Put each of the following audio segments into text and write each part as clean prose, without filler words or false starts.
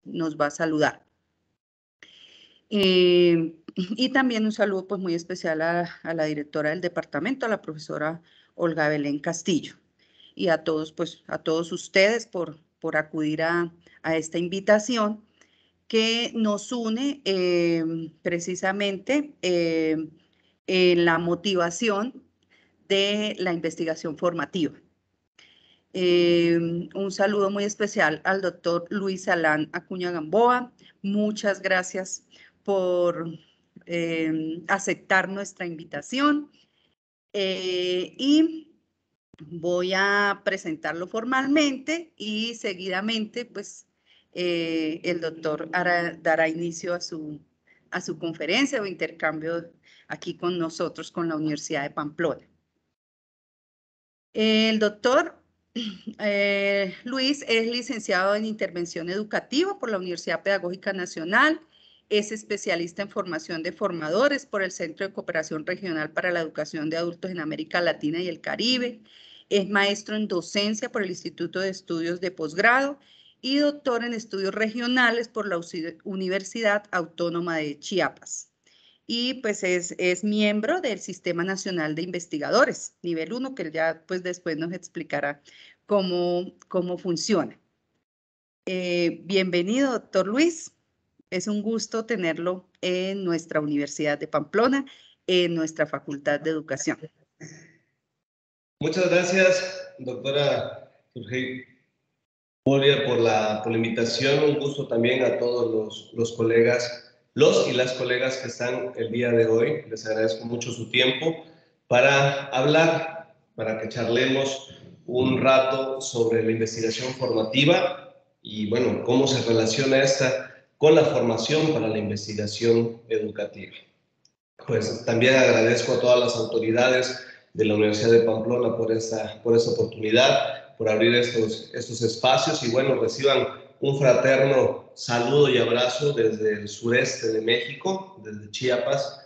nos va a saludar. Y también un saludo pues muy especial a la directora del departamento, a la profesora Olga Belén Castillo, y a todos, pues, a todos ustedes por acudir a esta invitación que nos une precisamente en la motivación de la investigación formativa. Un saludo muy especial al doctor Luis Alán Acuña Gamboa. Muchas gracias por aceptar nuestra invitación. Y voy a presentarlo formalmente y seguidamente, pues, el doctor dará inicio a su conferencia o intercambio aquí con nosotros, con la Universidad de Pamplona. El doctor Luis es licenciado en Intervención Educativa por la Universidad Pedagógica Nacional, es especialista en formación de formadores por el Centro de Cooperación Regional para la Educación de Adultos en América Latina y el Caribe, es maestro en docencia por el Instituto de Estudios de Posgrado y doctor en estudios regionales por la Universidad Autónoma de Chiapas. Y pues es miembro del Sistema Nacional de Investigadores, nivel 1, que ya pues después nos explicará cómo funciona. Bienvenido, doctor Luis. Es un gusto tenerlo en nuestra Universidad de Pamplona, en nuestra Facultad de Educación. Muchas gracias, doctora Surgey Moria, por la invitación. Un gusto también a todos los colegas, los y las colegas que están el día de hoy. Les agradezco mucho su tiempo para hablar, para que charlemos un rato sobre la investigación formativa y, bueno, cómo se relaciona esta con la formación para la investigación educativa. Pues también agradezco a todas las autoridades de la Universidad de Pamplona por esta oportunidad, por abrir estos espacios y, bueno, reciban un fraterno saludo y abrazo desde el sureste de México, desde Chiapas.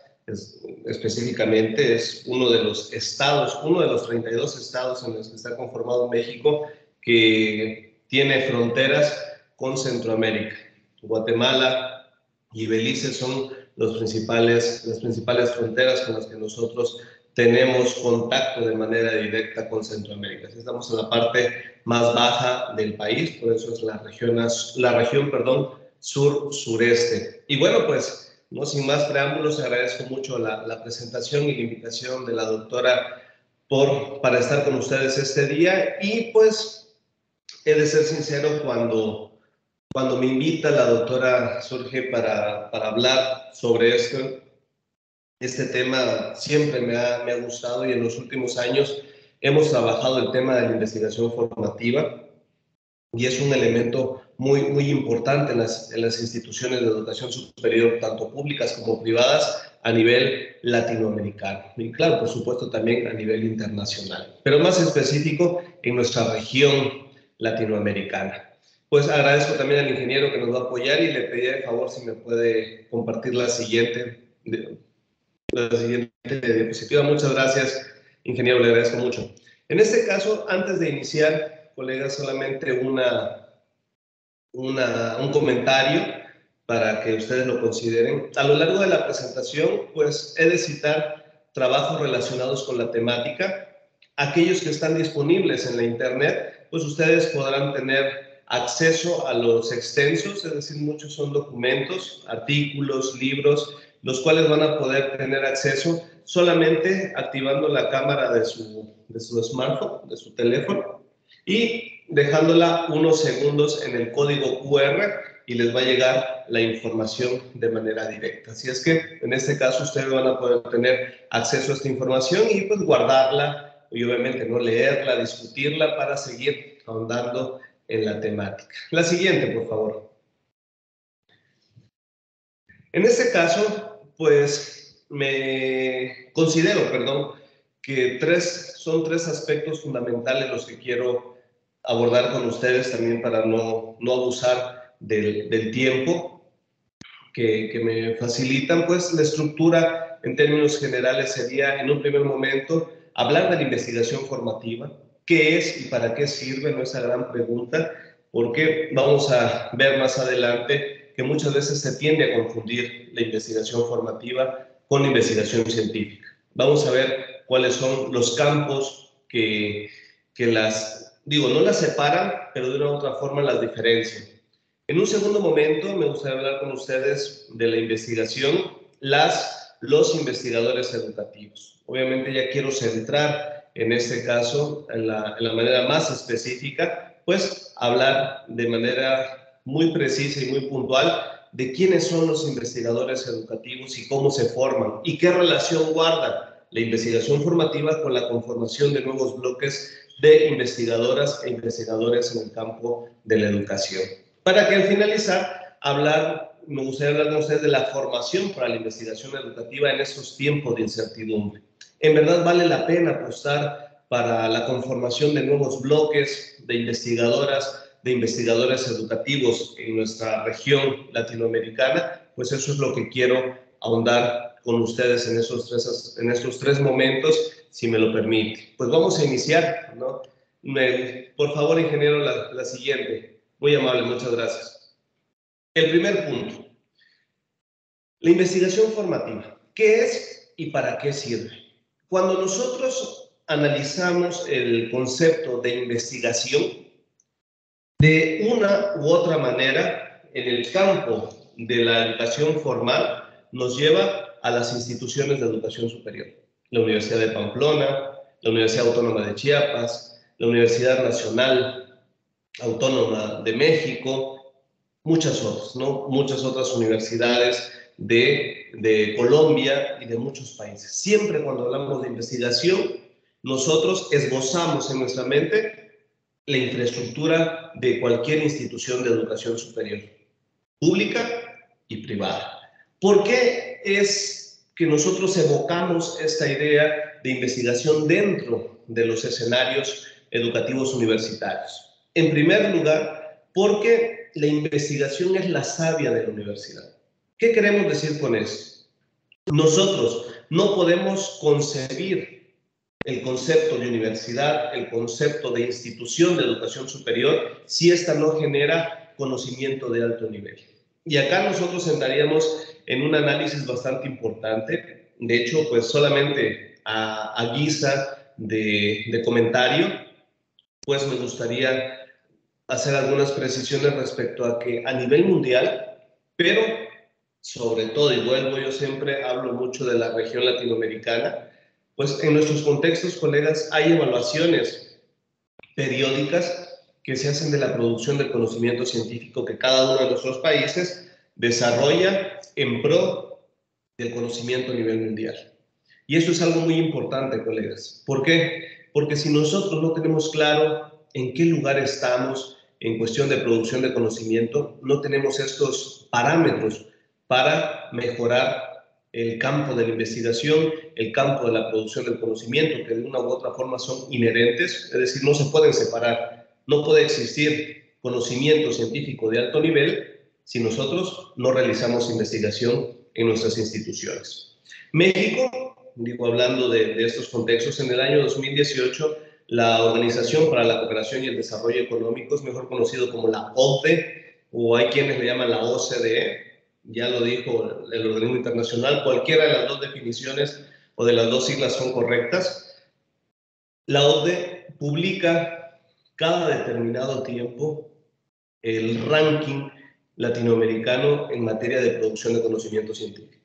Específicamente es uno de los estados, uno de los 32 estados en los que está conformado México, que tiene fronteras con Centroamérica. Guatemala y Belice son las principales fronteras con las que nosotros tenemos contacto de manera directa con Centroamérica. Estamos en la parte más baja del país, por eso es la región sur-sureste. Y bueno, pues, no sin más preámbulos, agradezco mucho la presentación y la invitación de la doctora para estar con ustedes este día. Y pues, he de ser sincero, cuando me invita la doctora Surge para hablar sobre este tema, siempre me ha gustado, y en los últimos años hemos trabajado el tema de la investigación formativa y es un elemento muy importante en las instituciones de educación superior, tanto públicas como privadas, a nivel latinoamericano y, claro, por supuesto, también a nivel internacional, pero más específico en nuestra región latinoamericana. Pues agradezco también al ingeniero que nos va a apoyar y le pedí de favor si me puede compartir la siguiente diapositiva. Muchas gracias, ingeniero, le agradezco mucho. En este caso, antes de iniciar, colegas, solamente un comentario para que ustedes lo consideren. A lo largo de la presentación, pues he de citar trabajos relacionados con la temática. Aquellos que están disponibles en la internet, pues ustedes podrán tener acceso a los extensos, es decir, muchos son documentos, artículos, libros, los cuales van a poder tener acceso solamente activando la cámara de su smartphone, de su teléfono, y dejándola unos segundos en el código QR y les va a llegar la información de manera directa. Así es que en este caso ustedes van a poder tener acceso a esta información y pues guardarla y obviamente no leerla, discutirla para seguir ahondando en la temática. La siguiente, por favor. En este caso, pues me considero, que son tres aspectos fundamentales los que quiero abordar con ustedes también para no abusar del tiempo que me facilitan. Pues la estructura en términos generales sería, en un primer momento, hablar de la investigación formativa, qué es y para qué sirve, ¿no? Esa gran pregunta, porque vamos a ver más adelante que muchas veces se tiende a confundir la investigación formativa con la investigación científica. Vamos a ver cuáles son los campos que no las separan, pero de una u otra forma las diferencian. En un segundo momento me gustaría hablar con ustedes de la investigación, los investigadores educativos. Obviamente ya quiero centrar en este caso, en la manera más específica, pues hablar de manera muy precisa y muy puntual de quiénes son los investigadores educativos y cómo se forman y qué relación guarda la investigación formativa con la conformación de nuevos bloques de investigadoras e investigadores en el campo de la educación. Para que al finalizar, me gustaría hablar con ustedes de la formación para la investigación educativa en estos tiempos de incertidumbre. En verdad vale la pena apostar para la conformación de nuevos bloques de investigadoras, de investigadores educativos en nuestra región latinoamericana, pues eso es lo que quiero ahondar con ustedes en estos tres momentos, si me lo permite. Pues vamos a iniciar, ¿no? Por favor, ingeniero, la siguiente. Muy amable, muchas gracias. El primer punto, la investigación formativa. ¿Qué es y para qué sirve? Cuando nosotros analizamos el concepto de investigación, de una u otra manera, en el campo de la educación formal, nos lleva a las instituciones de educación superior. La Universidad de Pamplona, la Universidad Autónoma de Chiapas, la Universidad Nacional Autónoma de México, muchas otras, ¿no? Muchas otras universidades de Colombia y de muchos países. Siempre cuando hablamos de investigación, nosotros esbozamos en nuestra mente la infraestructura de cualquier institución de educación superior, pública y privada. ¿Por qué es que nosotros evocamos esta idea de investigación dentro de los escenarios educativos universitarios? En primer lugar, porque la investigación es la savia de la universidad. ¿Qué queremos decir con eso? Nosotros no podemos concebir el concepto de universidad, el concepto de institución de educación superior, si ésta no genera conocimiento de alto nivel. Y acá nosotros entraríamos en un análisis bastante importante. De hecho, pues solamente a guisa de comentario, pues me gustaría hacer algunas precisiones respecto a que a nivel mundial, pero sobre todo, y vuelvo, yo siempre hablo mucho de la región latinoamericana, pues en nuestros contextos, colegas, hay evaluaciones periódicas que se hacen de la producción del conocimiento científico que cada uno de nuestros países desarrolla en pro del conocimiento a nivel mundial. Y eso es algo muy importante, colegas. ¿Por qué? Porque si nosotros no tenemos claro en qué lugar estamos en cuestión de producción de conocimiento, no tenemos estos parámetros para mejorar el campo de la investigación, el campo de la producción del conocimiento, que de una u otra forma son inherentes, es decir, no se pueden separar. No puede existir conocimiento científico de alto nivel si nosotros no realizamos investigación en nuestras instituciones. México, digo, hablando de estos contextos, en el año 2018, la Organización para la Cooperación y el Desarrollo Económicos, mejor conocido como la OCDE, o hay quienes le llaman la OCDE, ya lo dijo el organismo internacional, cualquiera de las dos definiciones o de las dos siglas son correctas. La OCDE publica cada determinado tiempo el ranking latinoamericano en materia de producción de conocimiento científico.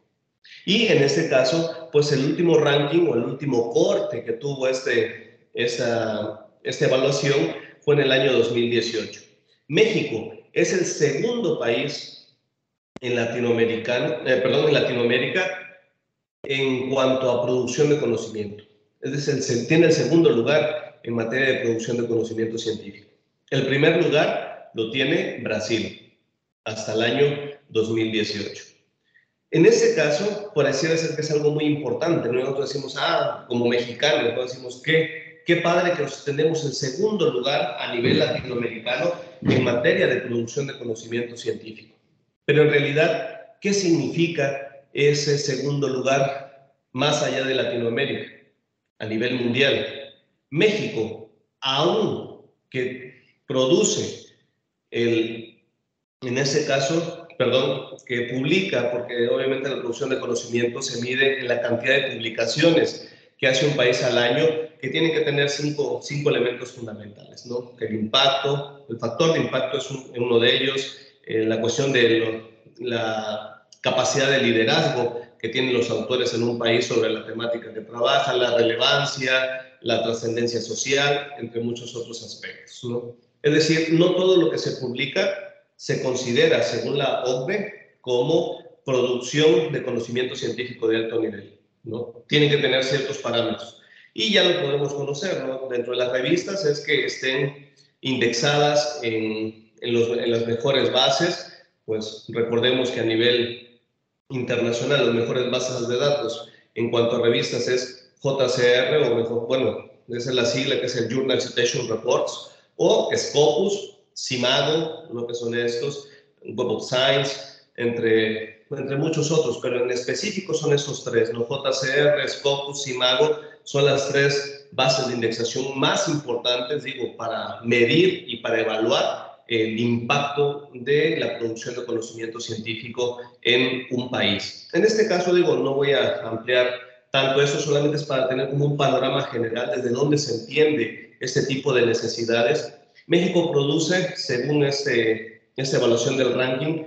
Y en este caso, pues el último ranking o el último corte que tuvo esta evaluación fue en el año 2018. México es el segundo país en Latinoamérica en cuanto a producción de conocimiento. Es decir, tiene el segundo lugar en materia de producción de conocimiento científico. El primer lugar lo tiene Brasil, hasta el año 2018. En este caso, pareciera ser que es algo muy importante. Nosotros decimos, como mexicanos, nosotros decimos, qué padre que tenemos el segundo lugar a nivel latinoamericano en materia de producción de conocimiento científico. Pero en realidad, ¿qué significa ese segundo lugar más allá de Latinoamérica, a nivel mundial? México, aún que produce en ese caso, perdón, que publica, porque obviamente la producción de conocimiento se mide en la cantidad de publicaciones que hace un país al año, que tienen que tener cinco elementos fundamentales, ¿no? Que el impacto, el factor de impacto es uno de ellos, la cuestión de la capacidad de liderazgo que tienen los autores en un país sobre la temática que trabajan, la relevancia, la trascendencia social, entre muchos otros aspectos, ¿no? Es decir, no todo lo que se publica se considera, según la OCDE, como producción de conocimiento científico de alto nivel, ¿no? Tienen que tener ciertos parámetros. Y ya lo podemos conocer, ¿no? Dentro de las revistas es que estén indexadas en las mejores bases, pues recordemos que a nivel internacional las mejores bases de datos en cuanto a revistas es JCR, o mejor, bueno, esa es la sigla que es el Journal Citation Reports, o Scopus, CIMAGO, lo que son estos, Web of Science, entre muchos otros, pero en específico son esos tres, ¿no? JCR, Scopus, CIMAGO, son las tres bases de indexación más importantes, digo, para medir y para evaluar el impacto de la producción de conocimiento científico en un país. En este caso, digo, no voy a ampliar tanto eso, solamente es para tener como un panorama general desde dónde se entiende este tipo de necesidades. México produce, según esta evaluación del ranking,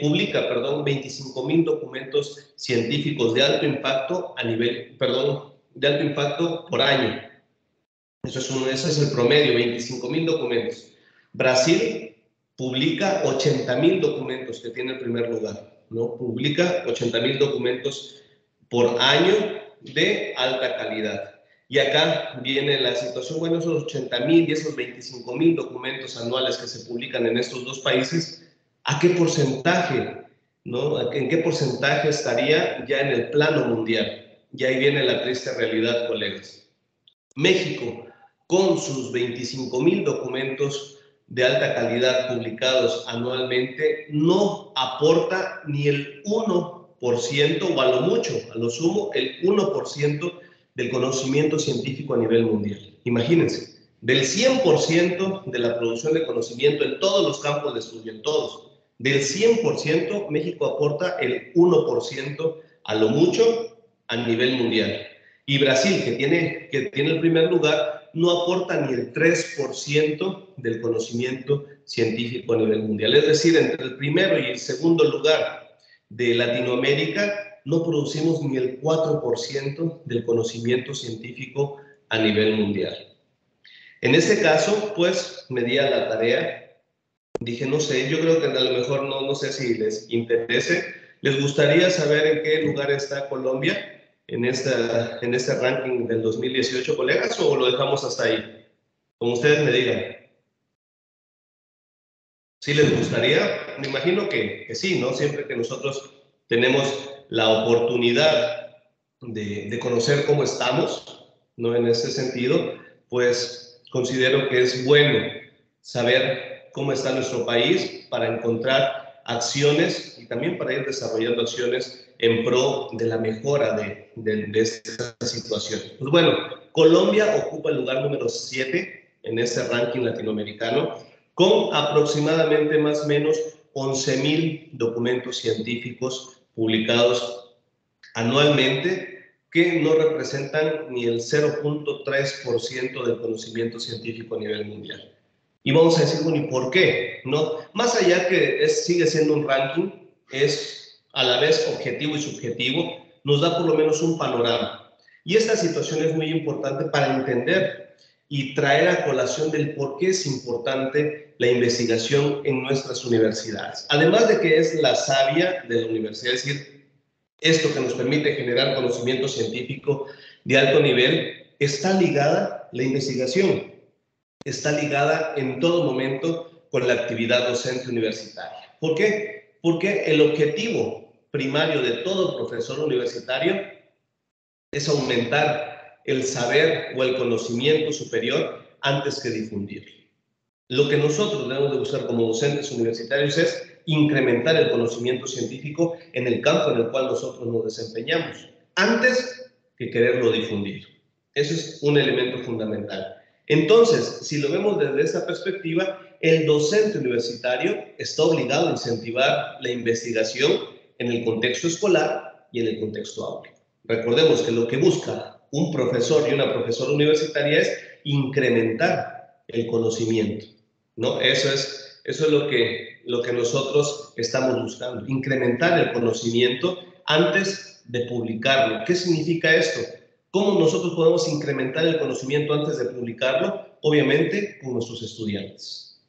publica 25,000 documentos científicos de alto impacto de alto impacto por año. Ese es el promedio, 25,000 documentos. Brasil publica 80,000 documentos, que tiene el primer lugar, ¿no? Publica 80,000 documentos por año de alta calidad. Y acá viene la situación, bueno, esos 80,000 y esos 25,000 documentos anuales que se publican en estos dos países, ¿a qué porcentaje, no? ¿En qué porcentaje estaría ya en el plano mundial? Y ahí viene la triste realidad, colegas. México, con sus 25,000 documentos de alta calidad publicados anualmente, no aporta ni el 1%, o a lo mucho, a lo sumo, el 1% del conocimiento científico a nivel mundial. Imagínense, del 100% de la producción de conocimiento en todos los campos de estudio, en todos, del 100%, México aporta el 1% a lo mucho a nivel mundial. Y Brasil, que tiene el primer lugar, no aporta ni el 3% del conocimiento científico a nivel mundial. Es decir, entre el primero y el segundo lugar de Latinoamérica, no producimos ni el 4% del conocimiento científico a nivel mundial. En este caso, pues, me di a la tarea. Dije, no sé, yo creo que a lo mejor no sé si les interese. ¿Les gustaría saber en qué lugar está Colombia en este ranking del 2018, colegas, o lo dejamos hasta ahí? Como ustedes me digan. ¿Sí les gustaría? Me imagino que sí, ¿no? Siempre que nosotros tenemos la oportunidad de conocer cómo estamos, ¿no? En ese sentido, pues considero que es bueno saber cómo está nuestro país para encontrar acciones y también para ir desarrollando acciones en pro de la mejora de esta situación. Pues bueno, Colombia ocupa el lugar número 7 en este ranking latinoamericano, con aproximadamente más o menos 11,000 documentos científicos publicados anualmente, que no representan ni el 0.3% del conocimiento científico a nivel mundial. Y vamos a decir, bueno, ¿y por qué? ¿No? Más allá que sigue siendo un ranking, es a la vez objetivo y subjetivo, nos da por lo menos un panorama. Y esta situación es muy importante para entender y traer a colación del por qué es importante la investigación en nuestras universidades. Además de que es la savia de la universidad, es decir, esto que nos permite generar conocimiento científico de alto nivel, está ligada la investigación, está ligada en todo momento con la actividad docente universitaria. ¿Por qué? Porque el objetivo primario de todo profesor universitario es aumentar el saber o el conocimiento superior antes que difundirlo. Lo que nosotros debemos de buscar como docentes universitarios es incrementar el conocimiento científico en el campo en el cual nosotros nos desempeñamos, antes que quererlo difundir. Eso es un elemento fundamental. Entonces, si lo vemos desde esta perspectiva, el docente universitario está obligado a incentivar la investigación en el contexto escolar y en el contexto aula. Recordemos que lo que busca un profesor y una profesora universitaria es incrementar el conocimiento, ¿no? Eso es lo que nosotros estamos buscando, incrementar el conocimiento antes de publicarlo. ¿Qué significa esto? ¿Cómo nosotros podemos incrementar el conocimiento antes de publicarlo? Obviamente con nuestros estudiantes.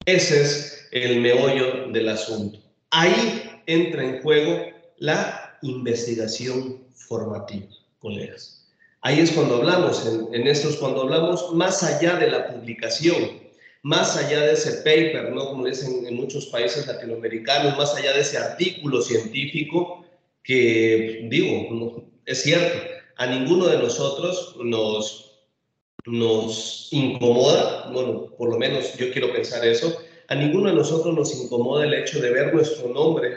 Ese es el meollo del asunto. Ahí entra en juego la investigación formativa, colegas. Ahí es cuando hablamos, cuando hablamos más allá de la publicación, más allá de ese paper, ¿no? Como dicen en muchos países latinoamericanos, más allá de ese artículo científico que, digo, es cierto, a ninguno de nosotros nos incomoda, bueno, por lo menos yo quiero pensar eso, a ninguno de nosotros nos incomoda el hecho de ver nuestro nombre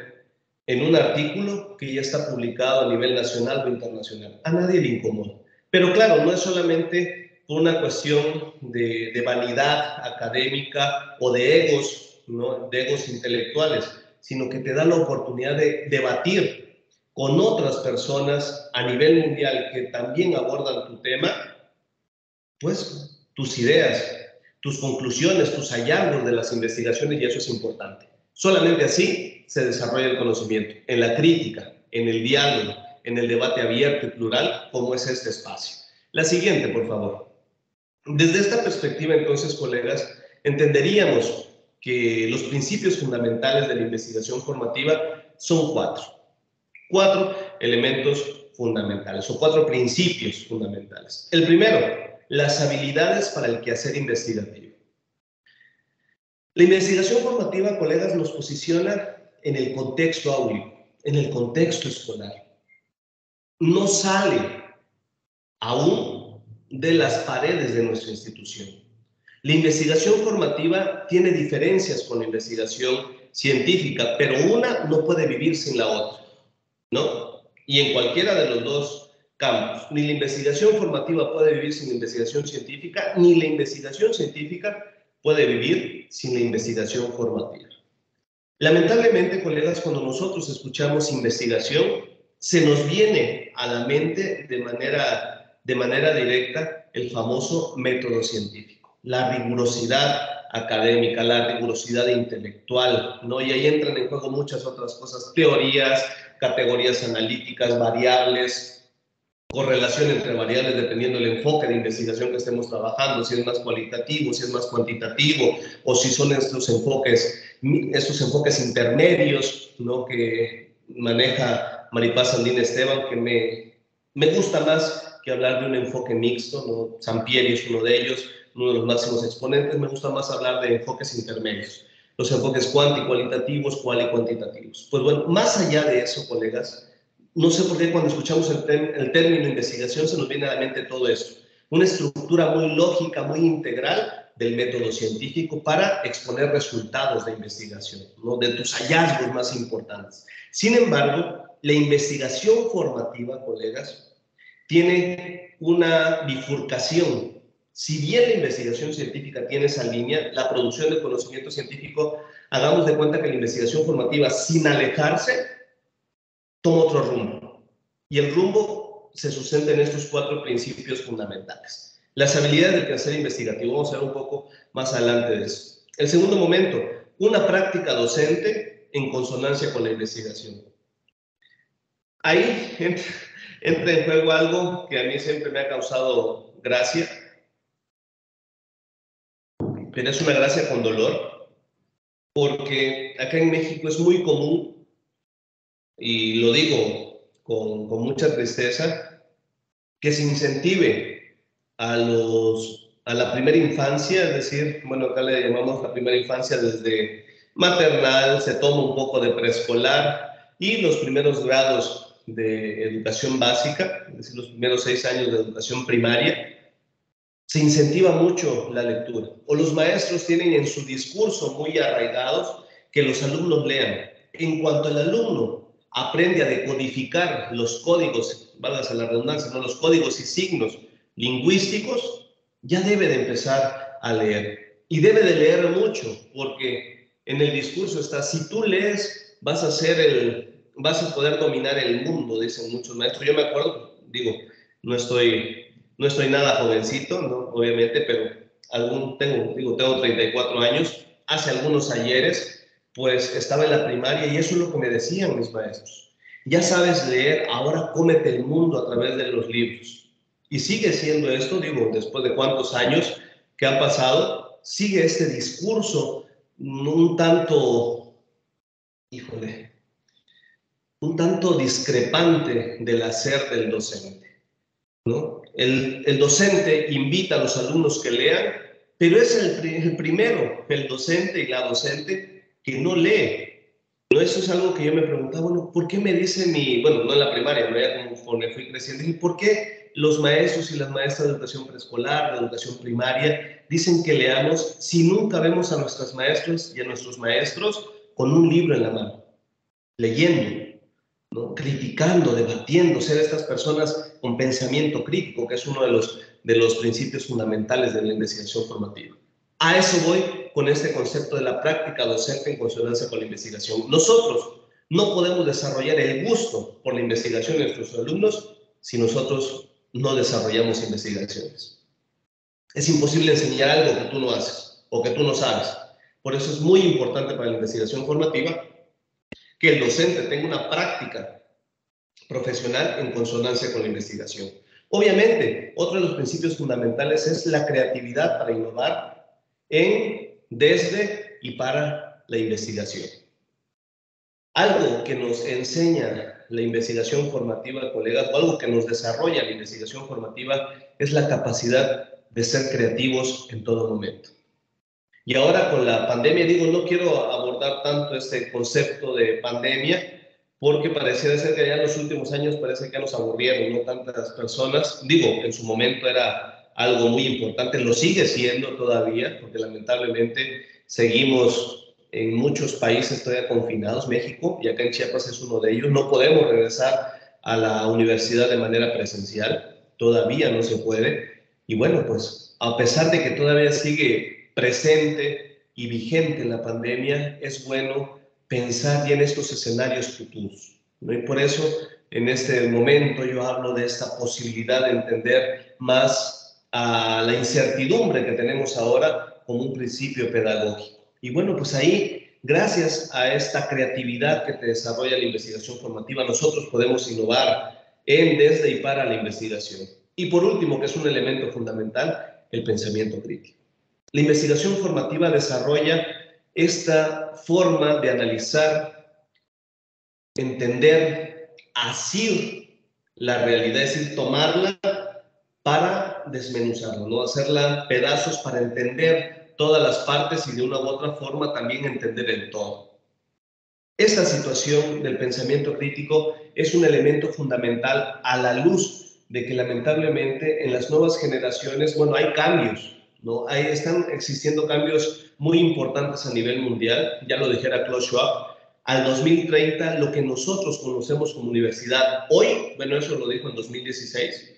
en un artículo que ya está publicado a nivel nacional o internacional. A nadie le incomoda. Pero claro, no es solamente por una cuestión de vanidad académica o de egos, ¿no? De egos intelectuales, sino que te da la oportunidad de debatir con otras personas a nivel mundial que también abordan tu tema, pues tus ideas, tus conclusiones, tus hallazgos de las investigaciones, y eso es importante. Solamente así se desarrolla el conocimiento, en la crítica, en el diálogo, en el debate abierto y plural, como es este espacio. La siguiente, por favor. Desde esta perspectiva, entonces, colegas, entenderíamos que los principios fundamentales de la investigación formativa son cuatro elementos fundamentales o cuatro principios fundamentales. El primero, las habilidades para el quehacer investigativo. La investigación formativa, colegas, nos posiciona en el contexto áulico, en el contexto escolar. No sale aún de las paredes de nuestra institución. La investigación formativa tiene diferencias con la investigación científica, pero una no puede vivir sin la otra, ¿no? Y en cualquiera de los dos campos, ni la investigación formativa puede vivir sin la investigación científica, ni la investigación científica puede vivir sin la investigación formativa. Lamentablemente, colegas, cuando nosotros escuchamos investigación, se nos viene a la mente de manera directa el famoso método científico, la rigurosidad académica, la rigurosidad intelectual, ¿no? Y ahí entran en juego muchas otras cosas, teorías, categorías analíticas, variables, correlación entre variables dependiendo del enfoque de investigación que estemos trabajando, si es más cualitativo, si es más cuantitativo, o si son estos enfoques intermedios, ¿no? Que maneja Maripaz Sandín Esteban, que me gusta más que hablar de un enfoque mixto, ¿no? Sampieri es uno de ellos, uno de los máximos exponentes. Me gusta más hablar de enfoques intermedios, los enfoques cualitativos, y cuantitativos. Pues bueno, más allá de eso, colegas, no sé por qué cuando escuchamos el término investigación se nos viene a la mente todo esto. Una estructura muy lógica, muy integral del método científico para exponer resultados de investigación, ¿no? De tus hallazgos más importantes. Sin embargo, la investigación formativa, colegas, tiene una bifurcación. Si bien la investigación científica tiene esa línea, la producción de conocimiento científico, hagamos de cuenta que la investigación formativa, sin alejarse, toma otro rumbo. Y el rumbo se sustenta en estos cuatro principios fundamentales. Las habilidades del quehacer investigativo, vamos a ver un poco más adelante de eso. El segundo momento, una práctica docente en consonancia con la investigación. Ahí entra en juego algo que a mí siempre me ha causado gracia, pero es una gracia con dolor, porque acá en México es muy común, y lo digo con mucha tristeza, que se incentive a la primera infancia, es decir, bueno, acá le llamamos la primera infancia desde maternal, se toma un poco de preescolar y los primeros grados de educación básica, es decir, los primeros 6 años de educación primaria, se incentiva mucho la lectura. O los maestros tienen en su discurso muy arraigados que los alumnos lean. En cuanto el alumno aprende a decodificar los códigos, válgase la redundancia, ¿no? Los códigos y signos lingüísticos, ya debe de empezar a leer. y debe de leer mucho, porque en el discurso está, si tú lees, vas a poder dominar el mundo, dicen muchos maestros. Yo me acuerdo, digo, no estoy nada jovencito, ¿no? Obviamente, pero tengo 34 años. Hace algunos ayeres, pues estaba en la primaria y eso es lo que me decían mis maestros. Ya sabes leer, ahora cómete el mundo a través de los libros. Y sigue siendo esto, digo, después de cuántos años que han pasado, sigue este discurso un tanto, híjole, un tanto discrepante del hacer del docente, ¿no? El docente invita a los alumnos que lean, pero es el primero, el docente y la docente, que no lee. ¿No? Eso es algo que yo me preguntaba, bueno, ¿por qué me dice bueno, no en la primaria, no, ya conforme fui creciendo, dije, ¿por qué los maestros y las maestras de educación preescolar, de educación primaria, dicen que leamos si nunca vemos a nuestras maestras y a nuestros maestros con un libro en la mano, leyendo, ¿no? Criticando, debatiendo, ser estas personas con pensamiento crítico, que es uno de los principios fundamentales de la investigación formativa? A eso voy con este concepto de la práctica docente en consonancia con la investigación. Nosotros no podemos desarrollar el gusto por la investigación de nuestros alumnos si nosotros no desarrollamos investigaciones. Es imposible enseñar algo que tú no haces o que tú no sabes. Por eso es muy importante para la investigación formativa que el docente tenga una práctica profesional en consonancia con la investigación. Obviamente, otro de los principios fundamentales es la creatividad para innovar desde y para la investigación. Algo que nos enseña la investigación formativa, colegas, o algo que nos desarrolla la investigación formativa es la capacidad de ser creativos en todo momento. Y ahora con la pandemia, digo, no quiero abordar tanto este concepto de pandemia, porque pareciera ser que ya en los últimos años parece que ya nos aburrieron, ¿no? Tantas personas. Digo, en su momento era algo muy importante, lo sigue siendo todavía, porque lamentablemente seguimos en muchos países todavía confinados, México, y acá en Chiapas es uno de ellos. No podemos regresar a la universidad de manera presencial, todavía no se puede. Y bueno, pues a pesar de que todavía sigue presente y vigente la pandemia, es bueno pensar ya en estos escenarios futuros, ¿no? Y por eso en este momento yo hablo de esta posibilidad de entender más a la incertidumbre que tenemos ahora como un principio pedagógico. Y bueno, pues ahí, gracias a esta creatividad que te desarrolla la investigación formativa, nosotros podemos innovar desde y para la investigación. Y por último, que es un elemento fundamental, el pensamiento crítico. La investigación formativa desarrolla esta forma de analizar, entender, asir la realidad, es decir, tomarla para desmenuzarla, ¿no? Hacerla pedazos para entender todas las partes y de una u otra forma también entender el todo. Esta situación del pensamiento crítico es un elemento fundamental a la luz de que lamentablemente en las nuevas generaciones, bueno, hay cambios, ¿no? Están existiendo cambios muy importantes a nivel mundial, ya lo dijera Klaus Schwab. Al 2030, lo que nosotros conocemos como universidad hoy, bueno, eso lo dijo en 2016,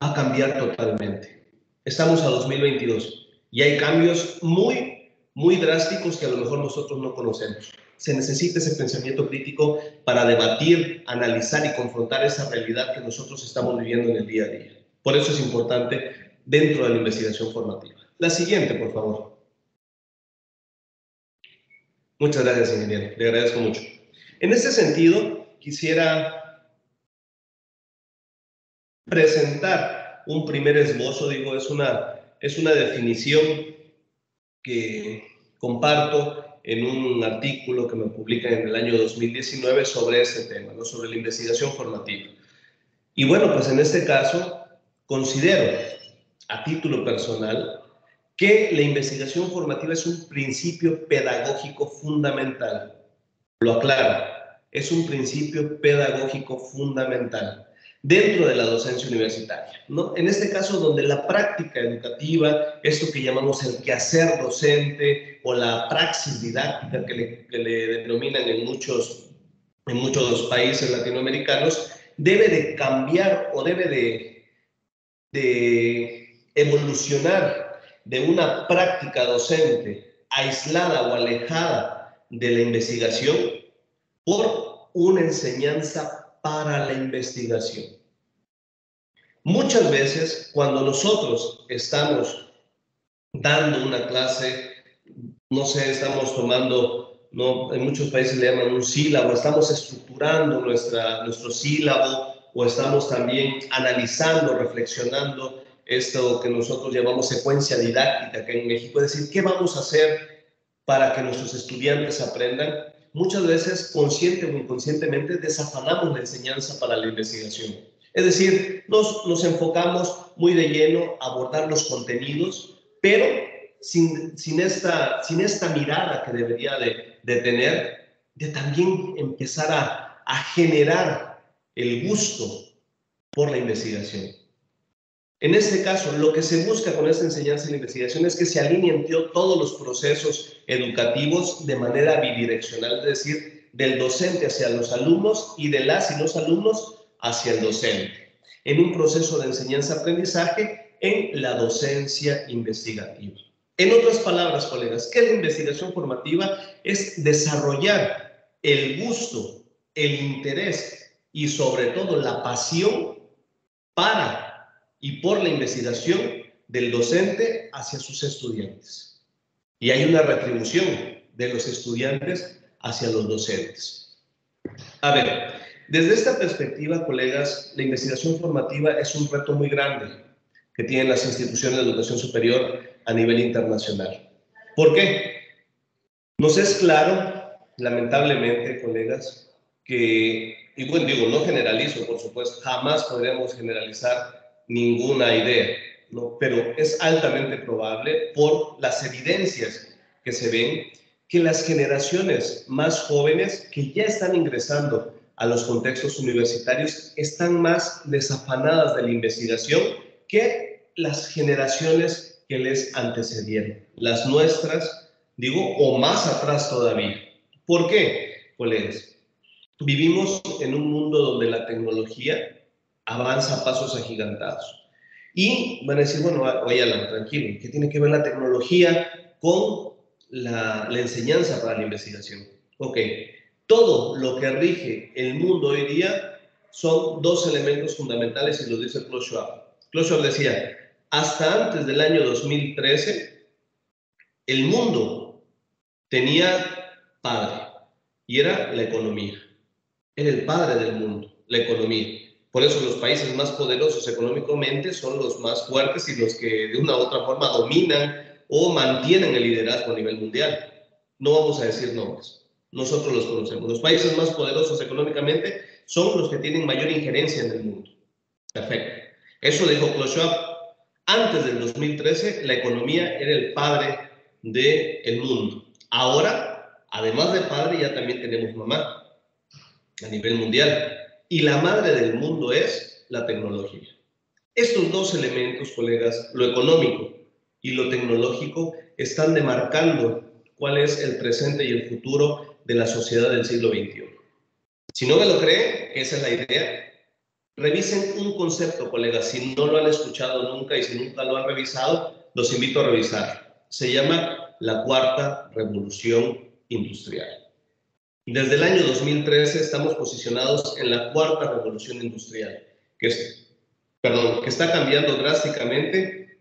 va a cambiar totalmente. Estamos a 2022 y hay cambios muy, muy drásticos que a lo mejor nosotros no conocemos. Se necesita ese pensamiento crítico para debatir, analizar y confrontar esa realidad que nosotros estamos viviendo en el día a día. Por eso es importante dentro de la investigación formativa. La siguiente, por favor. Muchas gracias, ingeniero. Le agradezco mucho. En este sentido, quisiera presentar un primer esbozo, digo, es una definición que comparto en un artículo que me publican en el año 2019 sobre este tema, ¿no? Sobre la investigación formativa. Y bueno, pues en este caso considero a título personal que la investigación formativa es un principio pedagógico fundamental. Lo aclaro, es un principio pedagógico fundamental dentro de la docencia universitaria, ¿no? En este caso, donde la práctica educativa, esto que llamamos el quehacer docente o la praxis didáctica que le denominan en muchos países latinoamericanos, debe de cambiar o debe de evolucionar de una práctica docente aislada o alejada de la investigación por una enseñanza para la investigación. Muchas veces, cuando nosotros estamos dando una clase, no sé, estamos tomando, ¿no? En muchos países le llaman un sílabo, estamos estructurando nuestro sílabo, o estamos también analizando, reflexionando esto que nosotros llamamos secuencia didáctica acá en México, es decir, ¿qué vamos a hacer para que nuestros estudiantes aprendan? Muchas veces, consciente o inconscientemente, desafanamos la enseñanza para la investigación. Es decir, nos enfocamos muy de lleno a abordar los contenidos, pero sin esta mirada que debería de tener, de también empezar a generar el gusto por la investigación. En este caso, lo que se busca con esta enseñanza y la investigación es que se alineen todos los procesos educativos de manera bidireccional, es decir, del docente hacia los alumnos y de las y los alumnos hacia el docente, en un proceso de enseñanza-aprendizaje en la docencia investigativa. En otras palabras, colegas, ¿qué es la investigación formativa? Es desarrollar el gusto, el interés y sobre todo la pasión para y por la investigación del docente hacia sus estudiantes. Y hay una retribución de los estudiantes hacia los docentes. A ver, desde esta perspectiva, colegas, la investigación formativa es un reto muy grande que tienen las instituciones de educación superior a nivel internacional. ¿Por qué? Nos es claro, lamentablemente, colegas, que, y bueno, digo, no generalizo, por supuesto, jamás podremos generalizar ninguna idea, ¿no? Pero es altamente probable, por las evidencias que se ven, que las generaciones más jóvenes que ya están ingresando a los contextos universitarios están más desafanadas de la investigación que las generaciones que les antecedieron, las nuestras, digo, o más atrás todavía. ¿Por qué, colegas? Vivimos en un mundo donde la tecnología avanza a pasos agigantados. Y van a decir, bueno, oye, Alan, tranquilo, ¿qué tiene que ver la tecnología con la enseñanza para la investigación? Ok, todo lo que rige el mundo hoy día son dos elementos fundamentales y lo dice Klaus Schwab. Klaus Schwab decía, hasta antes del año 2013, el mundo tenía padre y era la economía. Era el padre del mundo, la economía. Por eso los países más poderosos económicamente son los más fuertes y los que de una u otra forma dominan o mantienen el liderazgo a nivel mundial. No vamos a decir nombres, nosotros los conocemos. Los países más poderosos económicamente son los que tienen mayor injerencia en el mundo. Perfecto. Eso dijo Klaus Schwab. Antes del 2013, la economía era el padre del mundo. Ahora, además de padre, ya también tenemos mamá a nivel mundial. Y la madre del mundo es la tecnología. Estos dos elementos, colegas, lo económico y lo tecnológico, están demarcando cuál es el presente y el futuro de la sociedad del siglo XXI. Si no me lo creen, esa es la idea. Revisen un concepto, colegas, si no lo han escuchado nunca y si nunca lo han revisado, los invito a revisar. Se llama la Cuarta Revolución Industrial. Desde el año 2013 estamos posicionados en la Cuarta Revolución Industrial, que está cambiando drásticamente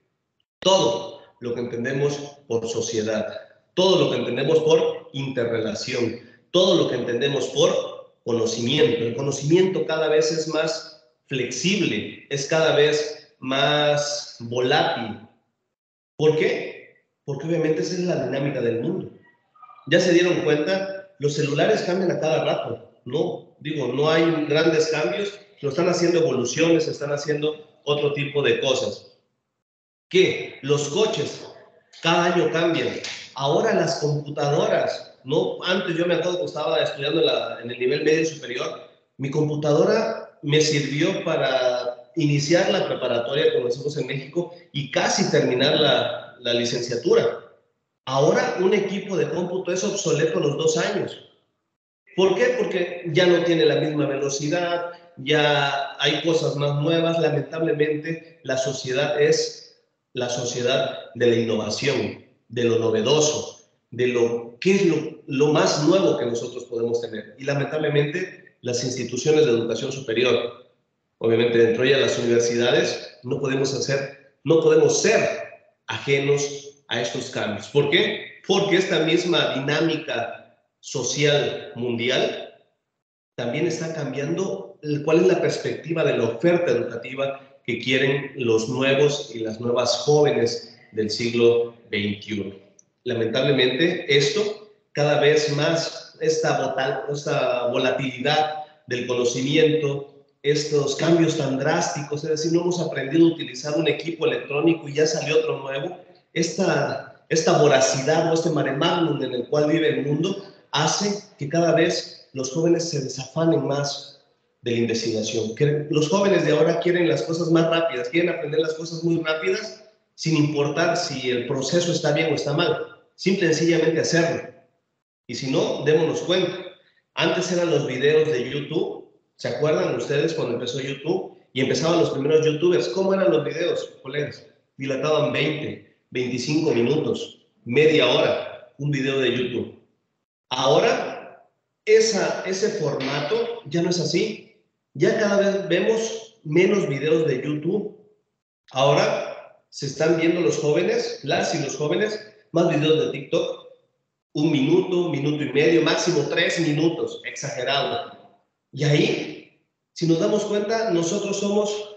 todo lo que entendemos por sociedad, todo lo que entendemos por interrelación, todo lo que entendemos por conocimiento. El conocimiento cada vez es más flexible, es cada vez más volátil. ¿Por qué? Porque obviamente esa es la dinámica del mundo. ¿Ya se dieron cuenta? Los celulares cambian a cada rato, ¿no? Digo, no hay grandes cambios, lo están haciendo evoluciones, están haciendo otro tipo de cosas. ¿Qué? Los coches cada año cambian. Ahora las computadoras, ¿no? Antes yo me acuerdo que estaba estudiando en el nivel medio superior, mi computadora me sirvió para iniciar la preparatoria, como decimos en México, y casi terminar la licenciatura. Ahora un equipo de cómputo es obsoleto a los 2 años. ¿Por qué? Porque ya no tiene la misma velocidad, ya hay cosas más nuevas. Lamentablemente, la sociedad es la sociedad de la innovación, de lo novedoso, de lo que es lo más nuevo que nosotros podemos tener. Y lamentablemente las instituciones de educación superior, obviamente dentro de ellas las universidades, no podemos ser ajenos a estos cambios. ¿Por qué? Porque esta misma dinámica social mundial también está cambiando cuál es la perspectiva de la oferta educativa que quieren los nuevos y las nuevas jóvenes del siglo XXI. Lamentablemente, esto cada vez más, esta volatilidad del conocimiento, estos cambios tan drásticos, es decir, no hemos aprendido a utilizar un equipo electrónico y ya salió otro nuevo, esta voracidad o este mare magnum en el cual vive el mundo hace que cada vez los jóvenes se desafanen más de la investigación. Que los jóvenes de ahora quieren las cosas más rápidas, quieren aprender las cosas muy rápidas, sin importar si el proceso está bien o está mal. Simple y sencillamente hacerlo. Y si no, démonos cuenta. Antes eran los videos de YouTube. ¿Se acuerdan ustedes cuando empezó YouTube? Y empezaban los primeros YouTubers. ¿Cómo eran los videos, colegas? Dilataban 20, 25 minutos, media hora, un video de YouTube. Ahora ese formato ya no es así. Ya cada vez vemos menos videos de YouTube. Ahora se están viendo los jóvenes, las y los jóvenes, más videos de TikTok. 1 minuto, minuto y medio, máximo 3 minutos, exagerado. Y ahí, si nos damos cuenta, nosotros somos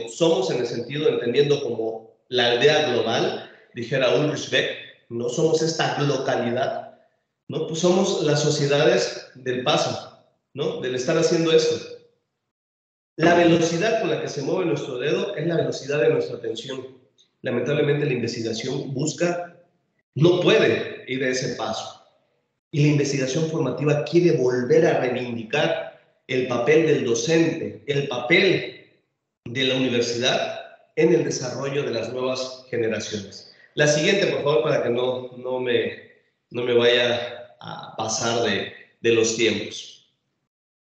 somos en el sentido, entendiendo como la aldea global, dijera Ulrich Beck, no somos esta localidad, ¿no? Pues somos las sociedades del paso, ¿no? Del estar haciendo esto. La velocidad con la que se mueve nuestro dedo es la velocidad de nuestra atención. Lamentablemente la investigación no puede ir a ese paso. Y la investigación formativa quiere volver a reivindicar el papel del docente, el papel de la universidad en el desarrollo de las nuevas generaciones. La siguiente, por favor, para que no me vaya a pasar de los tiempos.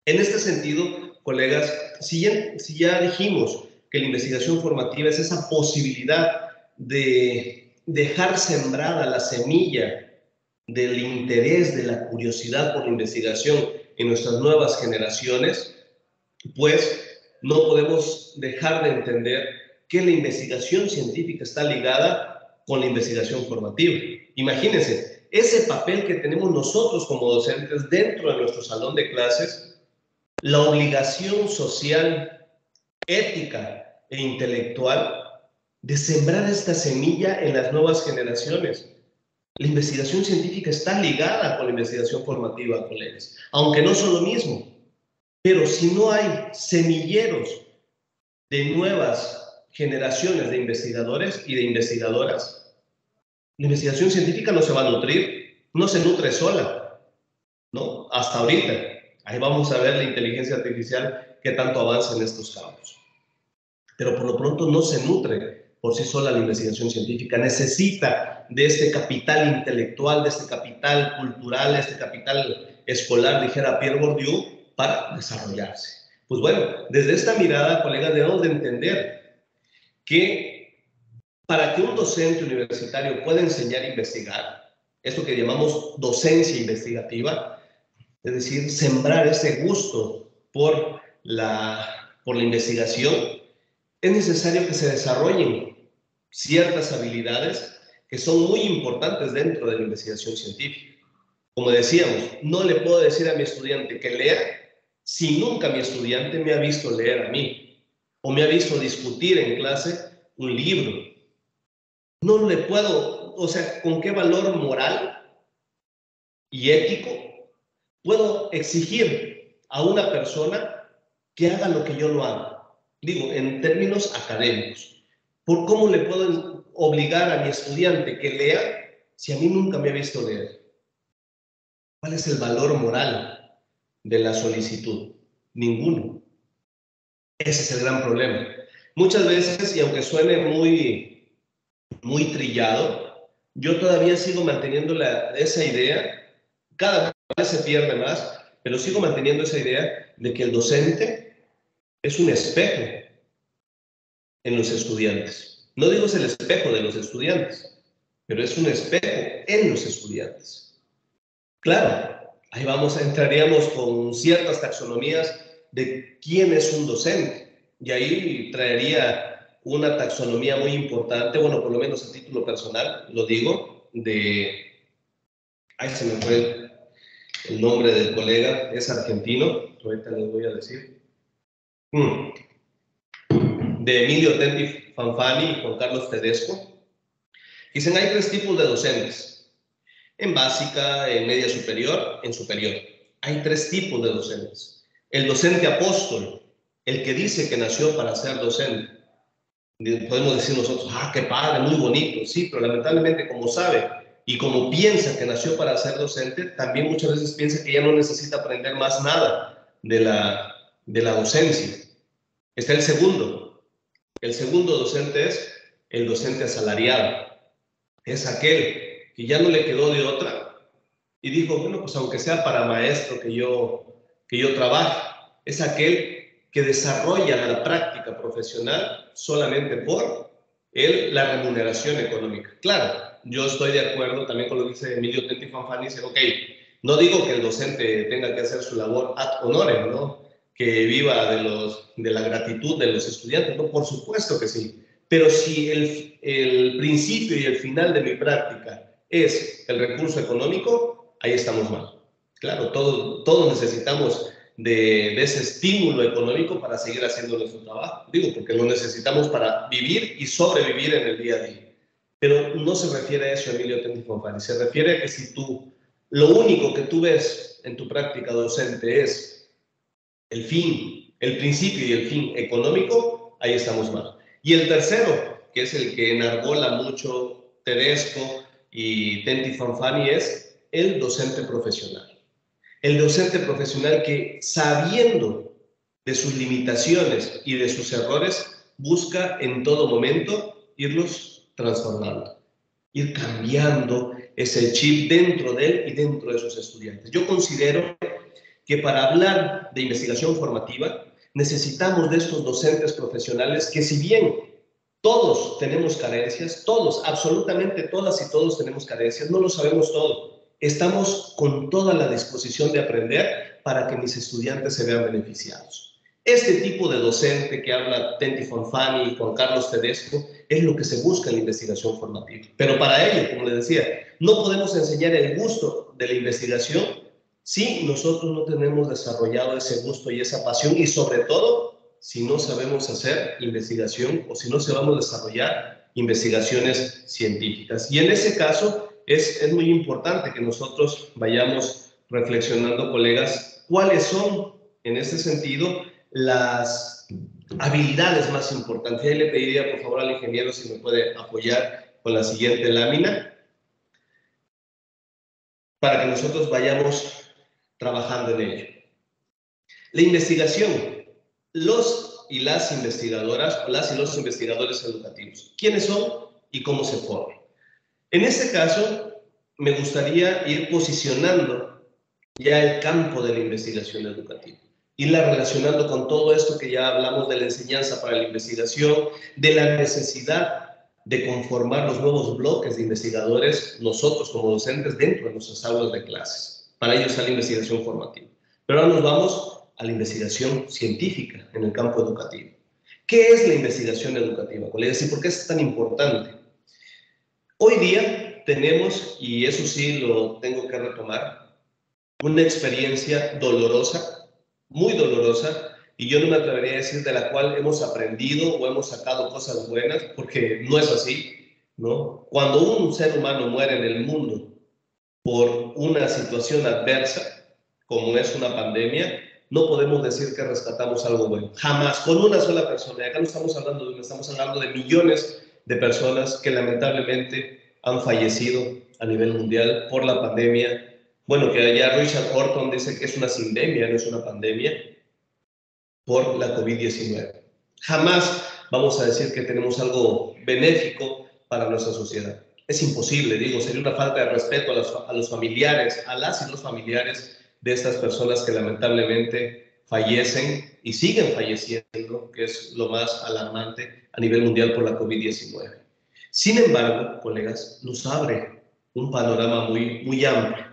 En este sentido, colegas, si ya dijimos que la investigación formativa es esa posibilidad de dejar sembrada la semilla del interés, de la curiosidad por la investigación en nuestras nuevas generaciones, pues no podemos dejar de entender que la investigación científica está ligada con la investigación formativa. Imagínense, ese papel que tenemos nosotros como docentes dentro de nuestro salón de clases, la obligación social, ética e intelectual de sembrar esta semilla en las nuevas generaciones. La investigación científica está ligada con la investigación formativa, colegas, aunque no son lo mismo. Pero si no hay semilleros de nuevas generaciones de investigadores y de investigadoras, la investigación científica no se va a nutrir, no se nutre sola, ¿no? Hasta ahorita. Ahí vamos a ver la inteligencia artificial que tanto avanza en estos campos. Pero por lo pronto no se nutre por sí sola la investigación científica. Necesita de este capital intelectual, de este capital cultural, de este capital escolar, dijera Pierre Bourdieu, para desarrollarse. Pues bueno, desde esta mirada, colegas, debemos de entender que para que un docente universitario pueda enseñar a investigar, esto que llamamos docencia investigativa, es decir, sembrar ese gusto por la investigación, es necesario que se desarrollen ciertas habilidades que son muy importantes dentro de la investigación científica. Como decíamos, no le puedo decir a mi estudiante que lea si nunca mi estudiante me ha visto leer a mí o me ha visto discutir en clase un libro. No le puedo, o sea, ¿con qué valor moral y ético puedo exigir a una persona que haga lo que yo no hago? Digo, en términos académicos. ¿Por cómo le puedo obligar a mi estudiante que lea si a mí nunca me ha visto leer? ¿Cuál es el valor moral de la solicitud? Ninguno. Ese es el gran problema. Muchas veces, y aunque suene muy trillado, yo todavía sigo manteniendo esa idea, cada vez se pierde más, pero sigo manteniendo esa idea de que el docente es un espejo en los estudiantes. No digo es el espejo de los estudiantes, pero es un espejo en los estudiantes. Claro, ahí entraríamos con ciertas taxonomías de quién es un docente, y ahí traería una taxonomía muy importante, bueno, por lo menos a título personal, lo digo, ahí se me fue el nombre del colega, es argentino, ahorita les voy a decir, de Emilio Tenti Fanfani y Juan Carlos Tedesco. Dicen, hay 3 tipos de docentes, en básica, en media superior, en superior. Hay 3 tipos de docentes. El docente apóstol, el que dice que nació para ser docente. Podemos decir nosotros, qué padre, muy bonito, sí, pero lamentablemente como sabe y como piensa que nació para ser docente, también muchas veces piensa que ya no necesita aprender más nada de la docencia. Está el segundo. El segundo docente es el docente asalariado. Es aquel que ya no le quedó de otra y dijo, bueno, pues aunque sea para maestro que yo trabaje, es aquel que desarrolla la práctica profesional solamente por la remuneración económica. Claro, yo estoy de acuerdo también con lo que dice Emilio Tenti Fanfani, dice, ok, no digo que el docente tenga que hacer su labor ad honorem, ¿no? Que viva de la gratitud de los estudiantes, ¿no? Por supuesto que sí. Pero si el principio y el final de mi práctica es el recurso económico, ahí estamos mal. Claro, todos necesitamos de ese estímulo económico para seguir haciendo nuestro trabajo. Digo, porque lo necesitamos para vivir y sobrevivir en el día a día. Pero no se refiere a eso, Emilio Tenti Fanfani. Se refiere a que si lo único que tú ves en tu práctica docente es el fin, el principio y el fin económico, ahí estamos mal. Y el tercero, que es el que enarbola mucho Tedesco y Tenti Fanfani, es el docente profesional. El docente profesional que, sabiendo de sus limitaciones y de sus errores, busca en todo momento irlos transformando, ir cambiando ese chip dentro de él y dentro de sus estudiantes. Yo considero que para hablar de investigación formativa necesitamos de estos docentes profesionales que, si bien todos tenemos carencias, todos, absolutamente todas y todos tenemos carencias, no lo sabemos todo. Estamos con toda la disposición de aprender para que mis estudiantes se vean beneficiados. Este tipo de docente que habla Tenti Fanfani y Juan Carlos Tedesco es lo que se busca en la investigación formativa. Pero para ello, como les decía, no podemos enseñar el gusto de la investigación si nosotros no tenemos desarrollado ese gusto y esa pasión, y sobre todo si no sabemos hacer investigación o si no sabemos desarrollar investigaciones científicas. Y en ese caso es muy importante que nosotros vayamos reflexionando, colegas, cuáles son, en ese sentido, las habilidades más importantes. Y le pediría, por favor, al ingeniero si me puede apoyar con la siguiente lámina, para que nosotros vayamos trabajando en ello. La investigación, los y las investigadoras, o las y los investigadores educativos. ¿Quiénes son y cómo se forman? En este caso, me gustaría ir posicionando ya el campo de la investigación educativa, irla relacionando con todo esto que ya hablamos de la enseñanza para la investigación, de la necesidad de conformar los nuevos bloques de investigadores, nosotros como docentes, dentro de nuestras aulas de clases. Para ello está la investigación formativa. Pero ahora nos vamos a la investigación científica en el campo educativo. ¿Qué es la investigación educativa, colegas? ¿Y por qué es tan importante? Hoy día tenemos, y eso sí lo tengo que retomar, una experiencia dolorosa, muy dolorosa, y yo no me atrevería a decir de la cual hemos aprendido o hemos sacado cosas buenas, porque no es así, ¿no? Cuando un ser humano muere en el mundo por una situación adversa, como es una pandemia, no podemos decir que rescatamos algo bueno. Jamás, con una sola persona. Y acá no estamos hablando de una, estamos hablando de millones de personas que lamentablemente han fallecido a nivel mundial por la pandemia. Bueno, que allá Richard Horton dice que es una sindemia, no es una pandemia, por la COVID-19. Jamás vamos a decir que tenemos algo benéfico para nuestra sociedad. Es imposible, digo, sería una falta de respeto a los familiares, a las y los familiares de estas personas que lamentablemente fallecen y siguen falleciendo, que es lo más alarmante a nivel mundial por la COVID-19. Sin embargo, colegas, nos abre un panorama muy amplio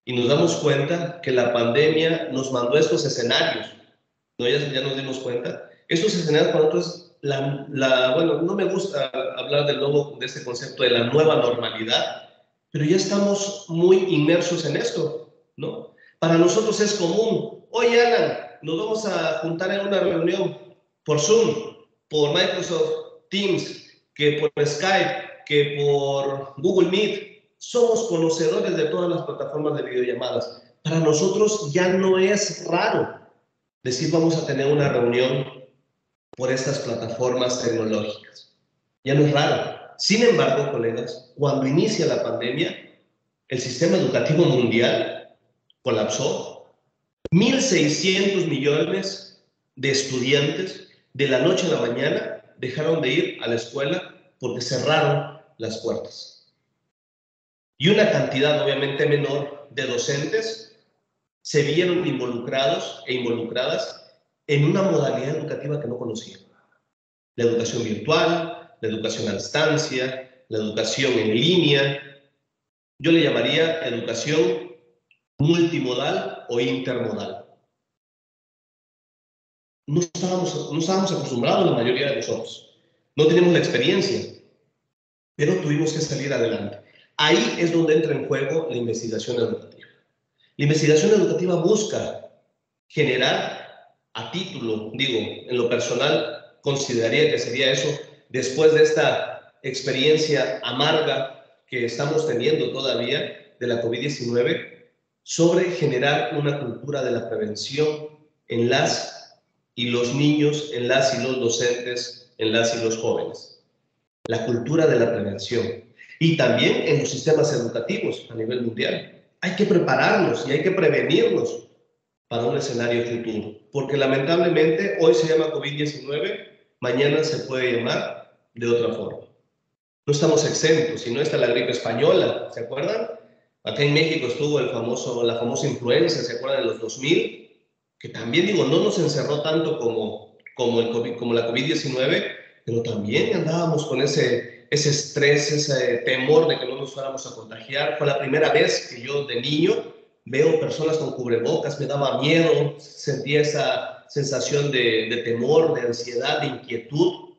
y nos damos cuenta que la pandemia nos mandó estos escenarios, ¿no? Ya nos dimos cuenta. Estos escenarios para nosotros, bueno, no me gusta hablar de este concepto de la nueva normalidad, pero ya estamos muy inmersos en esto, ¿no? Para nosotros es común. Oye, Alan, nos vamos a juntar en una reunión por Zoom, por Microsoft Teams, que por Skype, que por Google Meet. Somos conocedores de todas las plataformas de videollamadas. Para nosotros ya no es raro decir vamos a tener una reunión por estas plataformas tecnológicas. Ya no es raro. Sin embargo, colegas, cuando inicia la pandemia, el sistema educativo mundial colapsó. 1.600 millones de estudiantes de la noche a la mañana dejaron de ir a la escuela porque cerraron las puertas. Y una cantidad obviamente menor de docentes se vieron involucrados e involucradas en una modalidad educativa que no conocían. La educación virtual, la educación a distancia, la educación en línea. Yo le llamaría educación multimodal o intermodal. No estábamos acostumbrados la mayoría de nosotros. No teníamos la experiencia, pero tuvimos que salir adelante. Ahí es donde entra en juego la investigación educativa. La investigación educativa busca generar a título, digo, en lo personal, consideraría que sería eso, después de esta experiencia amarga que estamos teniendo todavía de la COVID-19, sobre generar una cultura de la prevención en las y los niños, en las y los docentes, en las y los jóvenes. La cultura de la prevención. Y también en los sistemas educativos a nivel mundial. Hay que prepararnos y hay que prevenirnos para un escenario futuro. Porque lamentablemente hoy se llama COVID-19, mañana se puede llamar de otra forma. No estamos exentos, si no está la gripe española, ¿se acuerdan? Acá en México estuvo la famosa influenza, ¿se acuerdan de los 2000? Que también, digo, no nos encerró tanto como la COVID-19, pero también andábamos con ese estrés, ese temor de que no nos fuéramos a contagiar. Fue la primera vez que yo de niño veo personas con cubrebocas, me daba miedo, sentía esa sensación de temor, de ansiedad, de inquietud,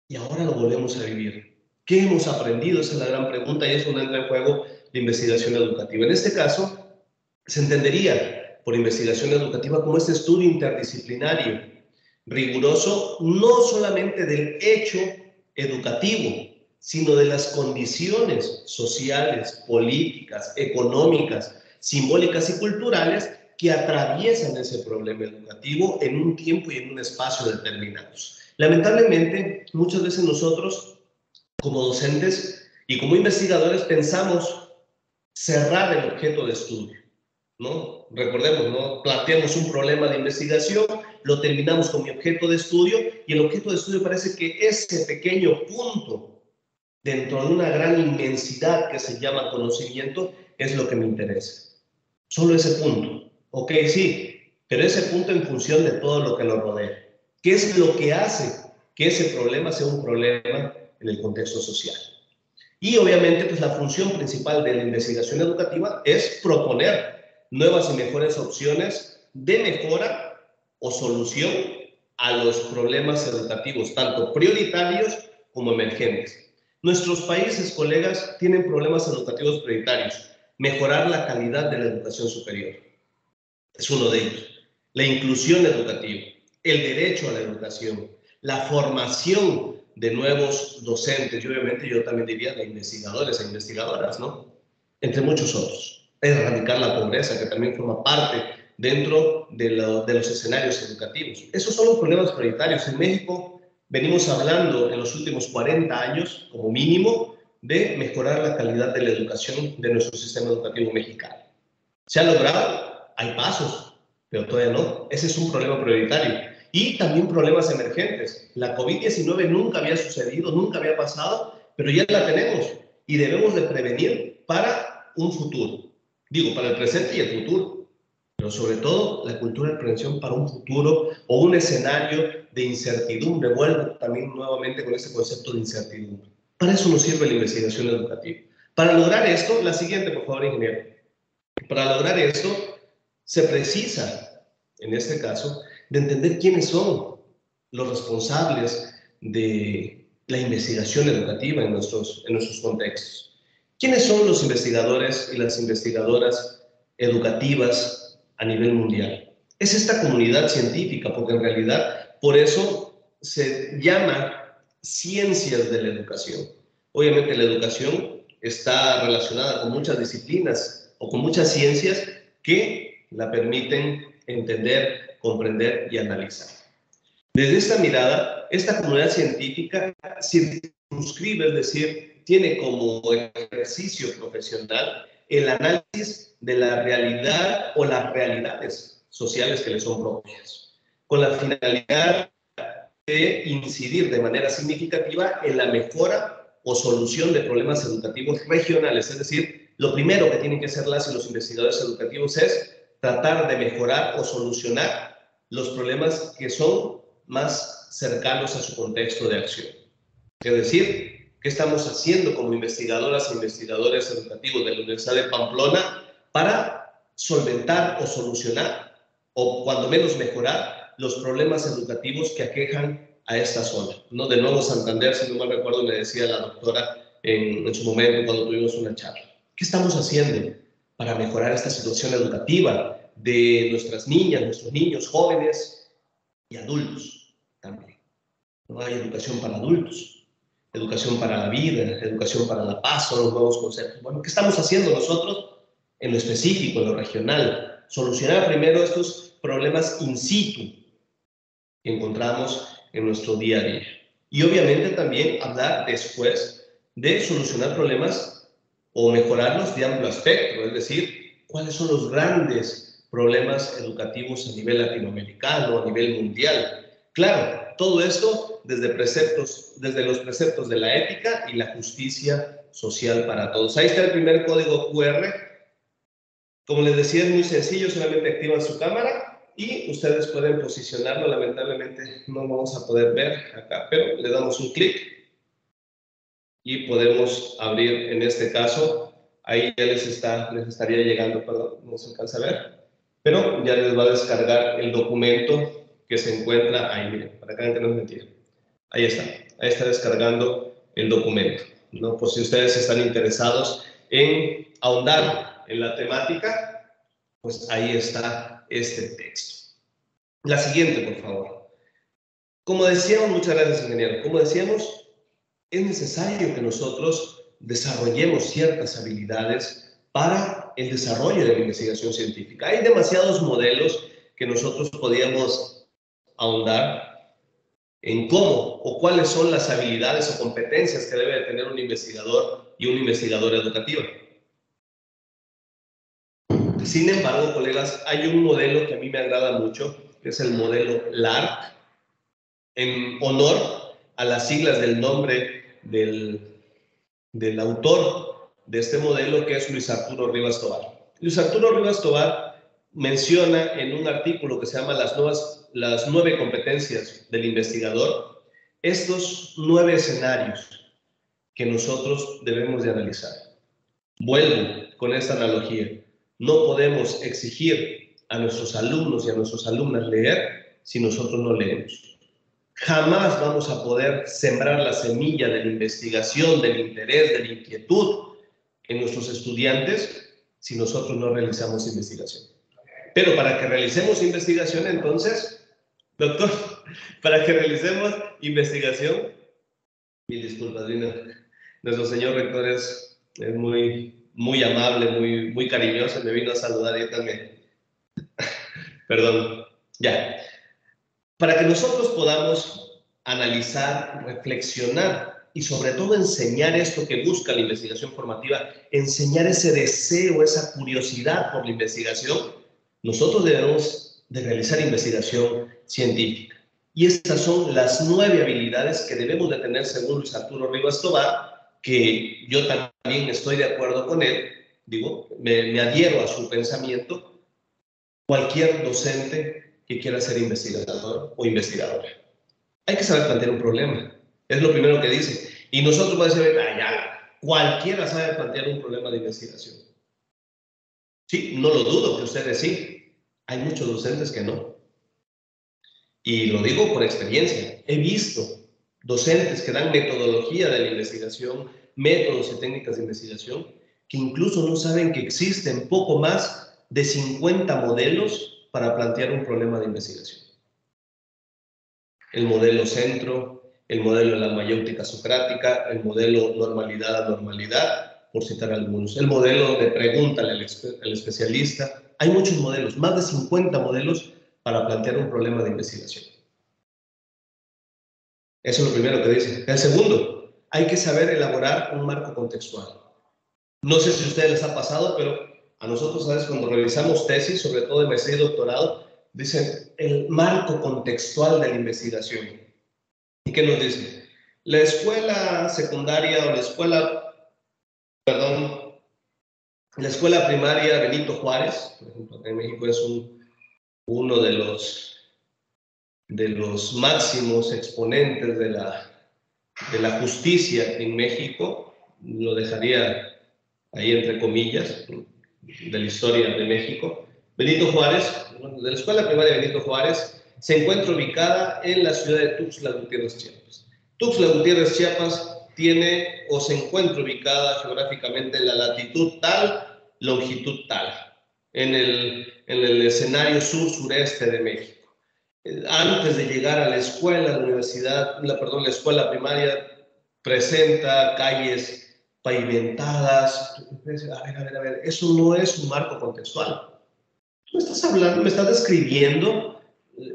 y ahora lo volvemos a vivir. ¿Qué hemos aprendido? Esa es la gran pregunta y es donde entra en juego la investigación educativa. En este caso, se entendería por investigación educativa como este estudio interdisciplinario, riguroso, no solamente del hecho educativo, sino de las condiciones sociales, políticas, económicas, simbólicas y culturales que atraviesan ese problema educativo en un tiempo y en un espacio determinados. Lamentablemente, muchas veces nosotros, como docentes y como investigadores, pensamos cerrar el objeto de estudio, ¿no? Recordemos, ¿no? Planteamos un problema de investigación, lo terminamos con mi objeto de estudio y el objeto de estudio parece que ese pequeño punto dentro de una gran inmensidad que se llama conocimiento es lo que me interesa. Solo ese punto. Ok, sí, pero ese punto en función de todo lo que lo rodea. ¿Qué es lo que hace que ese problema sea un problema en el contexto social? Y obviamente, pues la función principal de la investigación educativa es proponer nuevas y mejores opciones de mejora o solución a los problemas educativos, tanto prioritarios como emergentes. Nuestros países, colegas, tienen problemas educativos prioritarios. Mejorar la calidad de la educación superior es uno de ellos. La inclusión educativa, el derecho a la educación, la formación de nuevos docentes y obviamente yo también diría de investigadores e investigadoras, ¿no? Entre muchos otros. Erradicar la pobreza, que también forma parte dentro de los escenarios educativos. Esos son los problemas prioritarios. En México venimos hablando en los últimos 40 años, como mínimo, de mejorar la calidad de la educación de nuestro sistema educativo mexicano. ¿Se ha logrado? Hay pasos, pero todavía no. Ese es un problema prioritario. Y también problemas emergentes. La COVID-19 nunca había sucedido, nunca había pasado, pero ya la tenemos y debemos de prevenir para un futuro. Digo, para el presente y el futuro. Pero pero sobre todo la cultura de prevención para un futuro o un escenario de incertidumbre. Vuelvo también nuevamente con este concepto de incertidumbre. Para eso nos sirve la investigación educativa. Para lograr esto, la siguiente, por favor, ingeniero. Para lograr esto, se precisa, en este caso, de entender quiénes son los responsables de la investigación educativa en nuestros contextos. ¿Quiénes son los investigadores y las investigadoras educativas a nivel mundial? Es esta comunidad científica, porque en realidad por eso se llama ciencias de la educación. Obviamente la educación está relacionada con muchas disciplinas o con muchas ciencias que la permiten entender, comprender y analizar. Desde esta mirada, esta comunidad científica circunscribe, es decir, tiene como ejercicio profesional el análisis de la realidad o las realidades sociales que le son propias, con la finalidad de incidir de manera significativa en la mejora o solución de problemas educativos regionales. Es decir, lo primero que tienen que hacer las y los investigadores educativos es tratar de mejorar o solucionar los problemas que son más cercanos a su contexto de acción. Es decir, ¿qué estamos haciendo como investigadoras e investigadores educativos de la Universidad de Pamplona para solventar o solucionar, o cuando menos mejorar, los problemas educativos que aquejan a esta zona? ¿No? De nuevo Santander, si no mal recuerdo, me decía la doctora en su momento cuando tuvimos una charla. ¿Qué estamos haciendo para mejorar esta situación educativa de nuestras niñas, nuestros niños, jóvenes y adultos también? No hay educación para adultos, educación para la vida, educación para la paz, son los nuevos conceptos. Bueno, ¿qué estamos haciendo nosotros en lo específico, en lo regional? Solucionar primero estos problemas in situ que encontramos en nuestro día a día. Y obviamente también hablar después de solucionar problemas o mejorarlos de amplio espectro, es decir, cuáles son los grandes problemas educativos a nivel latinoamericano, a nivel mundial. Claro, todo esto desde los preceptos de la ética y la justicia social para todos. Ahí está el primer código QR. Como les decía, es muy sencillo, solamente activan su cámara y ustedes pueden posicionarlo. Lamentablemente no lo vamos a poder ver acá, pero le damos un clic y podemos abrir, en este caso, ahí ya les estaría llegando, perdón, no se alcanza a ver, pero ya les va a descargar el documento que se encuentra ahí, miren, para que vean que no es mentira. Ahí está descargando el documento, ¿no? Por si ustedes están interesados en ahondar en la temática, pues ahí está este texto. La siguiente, por favor. Como decíamos, muchas gracias, ingeniero. Como decíamos, es necesario que nosotros desarrollemos ciertas habilidades para el desarrollo de la investigación científica. Hay demasiados modelos que nosotros podíamos ahondar en cómo o cuáles son las habilidades o competencias que debe de tener un investigador y una investigadora educativa. Sin embargo, colegas, hay un modelo que a mí me agrada mucho, que es el modelo LARC, en honor a las siglas del nombre del autor de este modelo, que es Luis Arturo Rivas Tovar. Luis Arturo Rivas Tovar menciona en un artículo que se llama las 9 competencias del investigador, estos 9 escenarios que nosotros debemos de analizar. Vuelvo con esta analogía. No podemos exigir a nuestros alumnos y a nuestras alumnas leer si nosotros no leemos. Jamás vamos a poder sembrar la semilla de la investigación, del interés, de la inquietud en nuestros estudiantes si nosotros no realizamos investigación. Pero para que realicemos investigación, entonces, doctor, para que realicemos investigación, mil disculpas, nuestro señor rector es muy amable, muy cariñoso, me vino a saludar y también. Perdón, ya. Para que nosotros podamos analizar, reflexionar y sobre todo enseñar esto que busca la investigación formativa, enseñar ese deseo, esa curiosidad por la investigación, nosotros debemos de realizar investigación científica. Y estas son las 9 habilidades que debemos de tener según Luis Arturo Rivas Tovar, que yo también estoy de acuerdo con él, me adhiero a su pensamiento, cualquier docente que quiera ser investigador o investigadora. Hay que saber plantear un problema. Es lo primero que dice. Y nosotros podemos decir, ya, cualquiera sabe plantear un problema de investigación. Sí, no lo dudo que ustedes sí. Hay muchos docentes que no. Y lo digo por experiencia. He visto docentes que dan metodología de la investigación, métodos y técnicas de investigación, que incluso no saben que existen poco más de 50 modelos para plantear un problema de investigación. El modelo centro, el modelo de la mayéutica socrática, el modelo normalidad a normalidad, por citar algunos. El modelo de pregúntale al especialista. Hay muchos modelos, más de 50 modelos para plantear un problema de investigación. Eso es lo primero que dice. El segundo, hay que saber elaborar un marco contextual. No sé si a ustedes les ha pasado, pero a nosotros, ¿sabes? Cuando revisamos tesis, sobre todo de maestría y doctorado, dicen el marco contextual de la investigación. ¿Y qué nos dice? La escuela secundaria o la escuela primaria Benito Juárez, por ejemplo, acá en México es uno de los máximos exponentes de la justicia en México, lo dejaría ahí entre comillas, de la historia de México. Benito Juárez, de la escuela primaria Benito Juárez, se encuentra ubicada en la ciudad de Tuxtla Gutiérrez, Chiapas. Tuxtla Gutiérrez, Chiapas, tiene o se encuentra ubicada geográficamente en la latitud tal, longitud tal, en el escenario sur-sureste de México. Antes de llegar a la escuela, la escuela primaria presenta calles pavimentadas. A ver, eso no es un marco contextual. Tú me estás hablando, me estás describiendo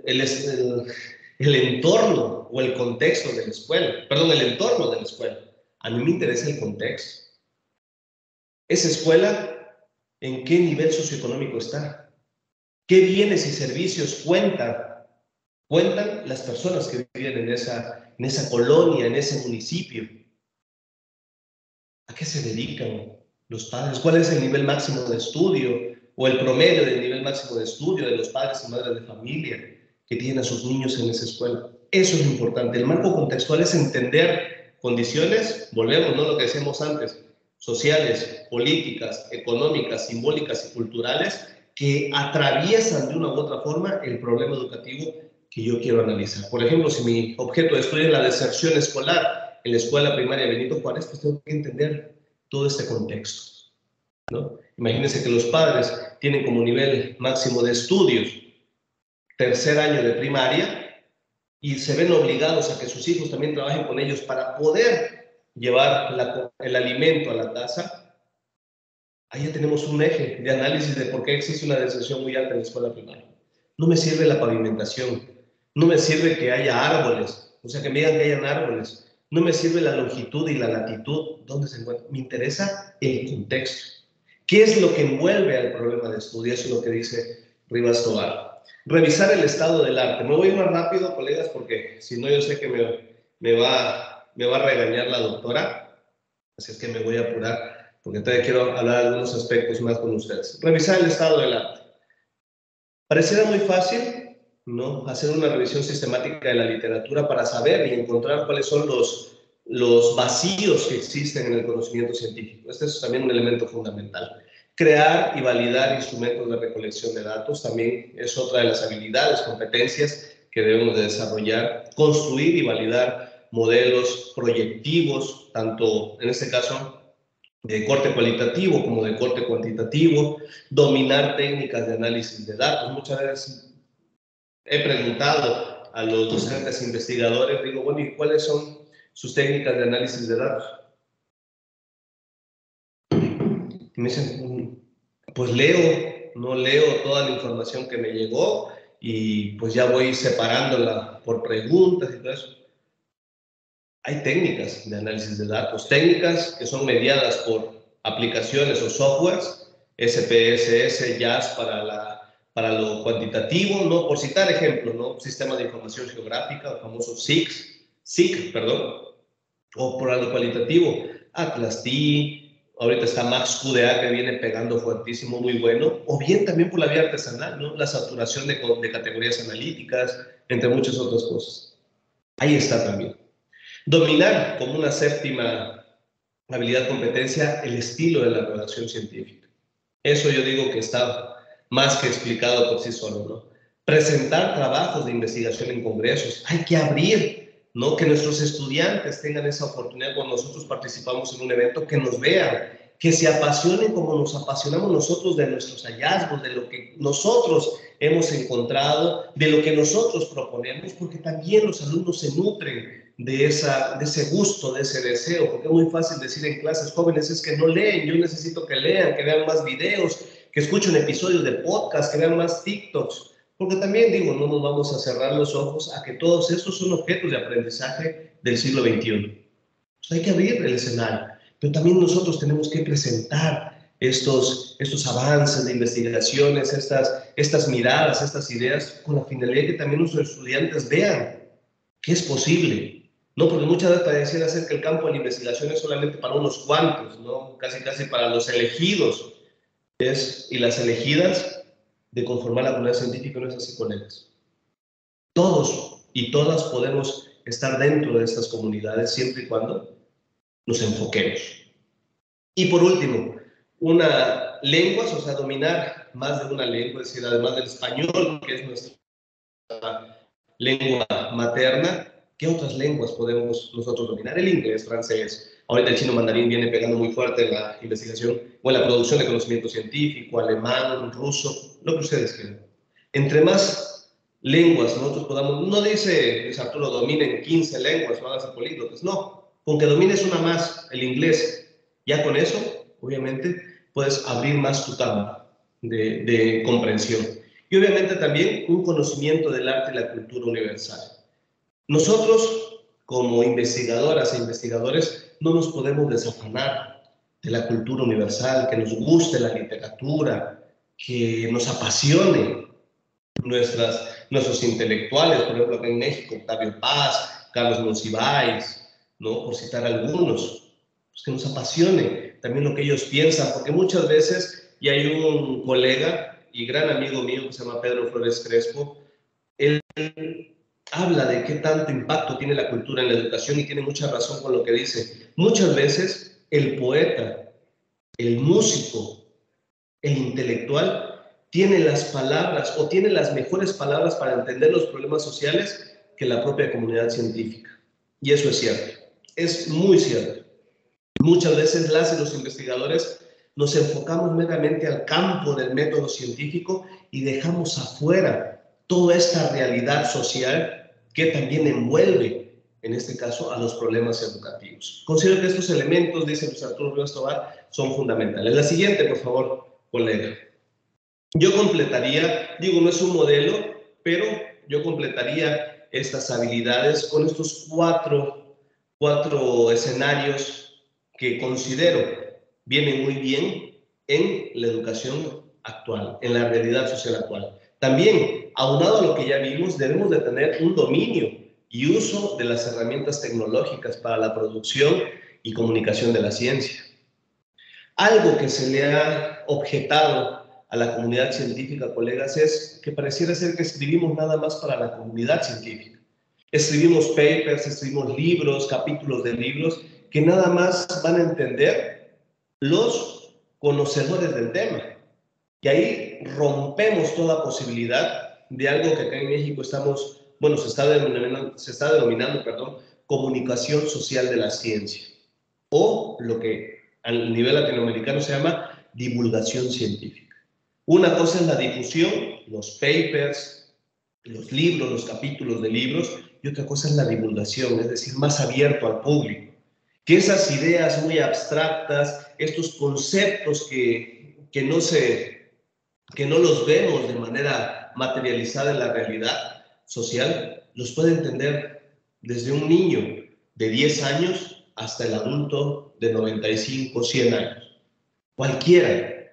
el entorno o el contexto de la escuela. Perdón, el entorno de la escuela. A mí me interesa el contexto. Esa escuela, ¿en qué nivel socioeconómico está? ¿Qué bienes y servicios cuentan las personas que viven en esa colonia, en ese municipio? ¿A qué se dedican los padres? ¿Cuál es el nivel máximo de estudio o el promedio del nivel máximo de estudio de los padres y madres de familia que tienen a sus niños en esa escuela? Eso es lo importante. El marco contextual es entender condiciones, volvemos, ¿no? Lo que decíamos antes, sociales, políticas, económicas, simbólicas y culturales que atraviesan de una u otra forma el problema educativo que yo quiero analizar. Por ejemplo, si mi objeto de estudio es la deserción escolar en la escuela primaria Benito Juárez, pues tengo que entender todo este contexto, ¿no? Imagínense que los padres tienen como nivel máximo de estudios tercer año de primaria y se ven obligados a que sus hijos también trabajen con ellos para poder llevar el alimento a la casa. Ahí ya tenemos un eje de análisis de por qué existe una deserción muy alta en la escuela primaria. No me sirve la pavimentación, no me sirve que haya árboles, o sea, que me digan que hayan árboles, no me sirve la longitud y la latitud, dónde se encuentra. Me interesa el contexto. ¿Qué es lo que envuelve al problema de estudio? Eso es lo que dice Rivas Tobar. Revisar el estado del arte. Me voy más rápido, colegas, porque si no yo sé que me va a regañar la doctora, así es que me voy a apurar, porque todavía quiero hablar de algunos aspectos más con ustedes. Revisar el estado del arte. Pareciera muy fácil, ¿no?, hacer una revisión sistemática de la literatura para saber y encontrar cuáles son los vacíos que existen en el conocimiento científico. Este es también un elemento fundamental. Crear y validar instrumentos de recolección de datos también es otra de las habilidades, competencias que debemos de desarrollar. Construir y validar modelos proyectivos, tanto en este caso de corte cualitativo como de corte cuantitativo, dominar técnicas de análisis de datos. Muchas veces he preguntado a los docentes investigadores, digo, bueno, ¿y cuáles son sus técnicas de análisis de datos? Y me dicen, pues no leo toda la información que me llegó y pues ya voy separándola por preguntas y todo eso. Hay técnicas de análisis de datos, técnicas que son mediadas por aplicaciones o softwares, SPSS, JAS para lo cuantitativo, ¿no? Por citar ejemplos, ¿no? Sistema de Información Geográfica, el famoso SIC, perdón, o para lo cualitativo, ATLAS-T, ahorita está Max QDA que viene pegando fuertísimo, muy bueno, o bien también por la vía artesanal, ¿no? La saturación de categorías analíticas, entre muchas otras cosas. Ahí está también. Dominar como una séptima habilidad, competencia, el estilo de la redacción científica. Eso yo digo que está más que explicado por sí solo, ¿no? Presentar trabajos de investigación en congresos. Hay que abrir, ¿no? Que nuestros estudiantes tengan esa oportunidad cuando nosotros participamos en un evento, que nos vean, que se apasionen como nos apasionamos nosotros de nuestros hallazgos, de lo que nosotros hemos encontrado, de lo que nosotros proponemos, porque también los alumnos se nutren de ese gusto, de ese deseo, porque es muy fácil decir en clases jóvenes, es que no leen, yo necesito que lean, que vean más videos, que escuchen episodios de podcast, que vean más TikToks, porque también digo, no nos vamos a cerrar los ojos a que todos estos son objetos de aprendizaje del siglo XXI. Hay que abrir el escenario, pero también nosotros tenemos que presentar estos avances de investigaciones, estas miradas, estas ideas, con la finalidad de que también nuestros estudiantes vean que es posible. No, porque muchas veces pareciera ser que el campo de la investigación es solamente para unos cuantos, ¿no? Casi para los elegidos. Y las elegidas de conformar la comunidad científica no es así con ellas. Todos y todas podemos estar dentro de estas comunidades siempre y cuando nos enfoquemos. Y por último, una lengua, o sea, dominar más de una lengua, es decir, además del español, que es nuestra lengua materna, ¿qué otras lenguas podemos nosotros dominar? El inglés, francés. Ahorita el chino mandarín viene pegando muy fuerte en la investigación o en la producción de conocimiento científico, alemán, ruso, lo que ustedes quieran. Entre más lenguas nosotros podamos, no dice Arturo, dominen 15 lenguas o hágase políglotas, no, con que domines una más, el inglés, ya con eso, obviamente, puedes abrir más tu campo de comprensión. Y obviamente también un conocimiento del arte y la cultura universal. Nosotros, como investigadoras e investigadores, no nos podemos desafanar de la cultura universal, que nos guste la literatura, que nos apasione nuestros intelectuales, por ejemplo, acá en México, Octavio Paz, Carlos Monsiváis, ¿no? Por citar algunos, pues que nos apasione también lo que ellos piensan, porque muchas veces, y hay un colega y gran amigo mío que se llama Pedro Flores Crespo, él habla de qué tanto impacto tiene la cultura en la educación y tiene mucha razón con lo que dice. Muchas veces el poeta, el músico, el intelectual tiene las palabras o tiene las mejores palabras para entender los problemas sociales que la propia comunidad científica. Y eso es cierto, es muy cierto. Muchas veces las y los investigadores nos enfocamos meramente al campo del método científico y dejamos afuera toda esta realidad social que también envuelve, en este caso, a los problemas educativos. Considero que estos elementos, dice Luis Arturo Rivas Tobar, son fundamentales. La siguiente, por favor, colega. Yo completaría, digo, no es un modelo, pero yo completaría estas habilidades con estos cuatro escenarios que considero vienen muy bien en la educación actual, en la realidad social actual. También, aunado a lo que ya vimos, debemos de tener un dominio y uso de las herramientas tecnológicas para la producción y comunicación de la ciencia. Algo que se le ha objetado a la comunidad científica, colegas, es que pareciera ser que escribimos nada más para la comunidad científica. Escribimos papers, escribimos libros, capítulos de libros, que nada más van a entender los conocedores del tema. Y ahí rompemos toda posibilidad de algo que acá en México estamos, bueno, se está denominando, comunicación social de la ciencia, o lo que a nivel latinoamericano se llama divulgación científica. Una cosa es la difusión, los papers, los libros, los capítulos de libros, y otra cosa es la divulgación, es decir, más abierto al público. Que esas ideas muy abstractas, estos conceptos que no los vemos de manera materializada en la realidad social, los puede entender desde un niño de 10 años hasta el adulto de 95, 100 años. Cualquiera.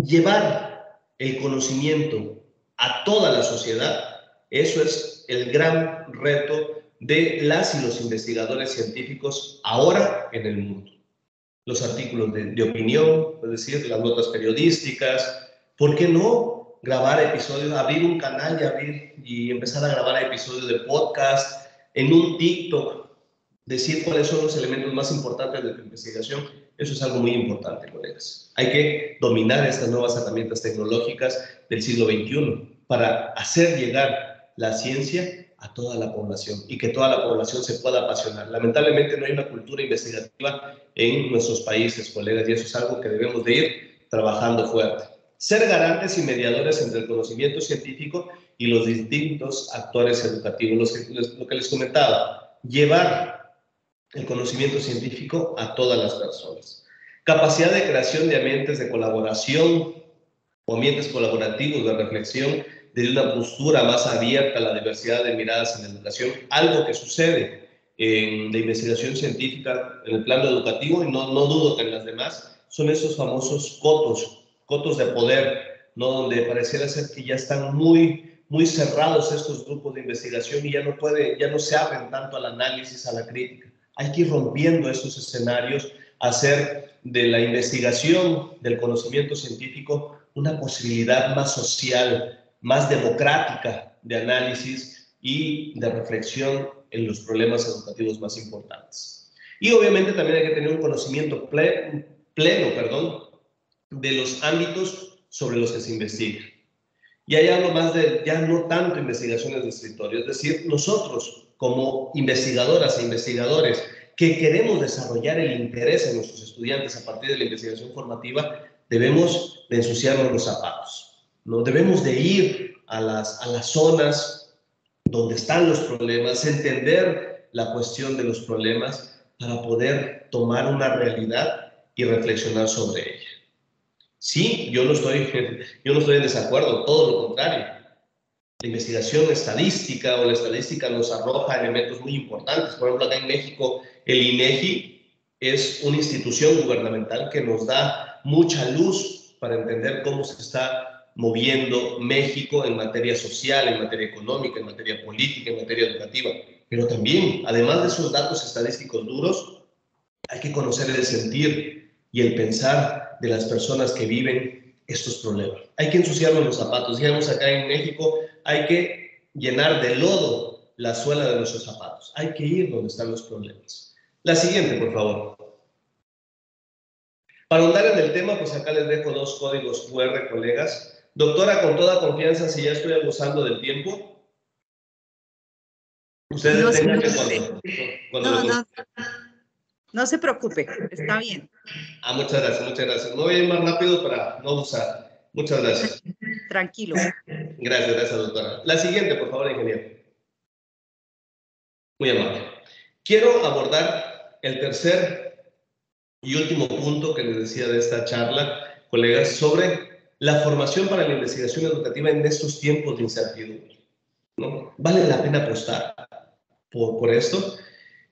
Llevar el conocimiento a toda la sociedad, eso es el gran reto de las y los investigadores científicos ahora en el mundo. los artículos de opinión, es decir, las notas periodísticas. ¿Por qué no grabar episodios, abrir un canal y empezar a grabar episodios de podcast, en un TikTok, decir cuáles son los elementos más importantes de tu investigación? Eso es algo muy importante, colegas. Hay que dominar estas nuevas herramientas tecnológicas del siglo XXI para hacer llegar la ciencia a toda la población y que toda la población se pueda apasionar. Lamentablemente no hay una cultura investigativa en nuestros países, colegas, y eso es algo que debemos de ir trabajando fuerte. Ser garantes y mediadores entre el conocimiento científico y los distintos actores educativos. Lo que les comentaba, llevar el conocimiento científico a todas las personas. Capacidad de creación de ambientes de colaboración o ambientes colaborativos de reflexión desde una postura más abierta a la diversidad de miradas en la educación, algo que sucede en la investigación científica en el plano educativo, y no dudo que en las demás, son esos famosos cotos de poder, ¿no? Donde pareciera ser que ya están muy cerrados estos grupos de investigación y ya no se abren tanto al análisis, a la crítica. Hay que ir rompiendo esos escenarios, hacer de la investigación, del conocimiento científico, una posibilidad más social, más democrática de análisis y de reflexión en los problemas educativos más importantes. Y obviamente también hay que tener un conocimiento pleno, de los ámbitos sobre los que se investiga. Y ahí hablo más de, ya no tanto investigaciones de escritorio, es decir, nosotros como investigadoras e investigadores que queremos desarrollar el interés en nuestros estudiantes a partir de la investigación formativa, debemos de ensuciarnos los zapatos, ¿no? Debemos de ir a las zonas donde están los problemas, entender la cuestión de los problemas para poder tomar una realidad y reflexionar sobre ella. Sí, yo no estoy en desacuerdo, todo lo contrario. La investigación estadística o la estadística nos arroja elementos muy importantes. Por ejemplo, acá en México, el INEGI es una institución gubernamental que nos da mucha luz para entender cómo se está moviendo México en materia social, en materia económica, en materia política, en materia educativa. Pero también, además de esos datos estadísticos duros, hay que conocer el sentir y el pensar de las personas que viven estos problemas. Hay que ensuciarnos los zapatos. Digamos, acá en México hay que llenar de lodo la suela de nuestros zapatos. Hay que ir donde están los problemas. La siguiente, por favor. Para ahondar en el tema, pues acá les dejo 2 códigos QR, colegas. Doctora, con toda confianza, si ya estoy abusando del tiempo, ustedes No tengan que no se preocupe, está bien. Muchas gracias, muchas gracias. No voy a ir más rápido para no abusar. Muchas gracias. Tranquilo. Gracias, doctora. La siguiente, por favor, ingeniero. Muy amable. Quiero abordar el tercer y último punto que les decía de esta charla, colegas, sobre la formación para la investigación educativa en estos tiempos de incertidumbre, ¿no? Vale la pena apostar por esto.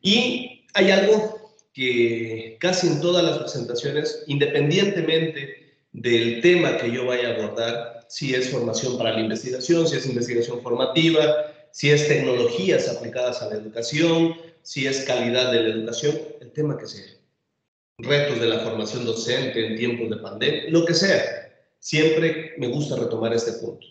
Y hay algo que casi en todas las presentaciones, independientemente del tema que yo vaya a abordar, si es formación para la investigación, si es investigación formativa, si es tecnologías aplicadas a la educación, si es calidad de la educación, el tema que sea, retos de la formación docente en tiempos de pandemia, lo que sea, siempre me gusta retomar este punto.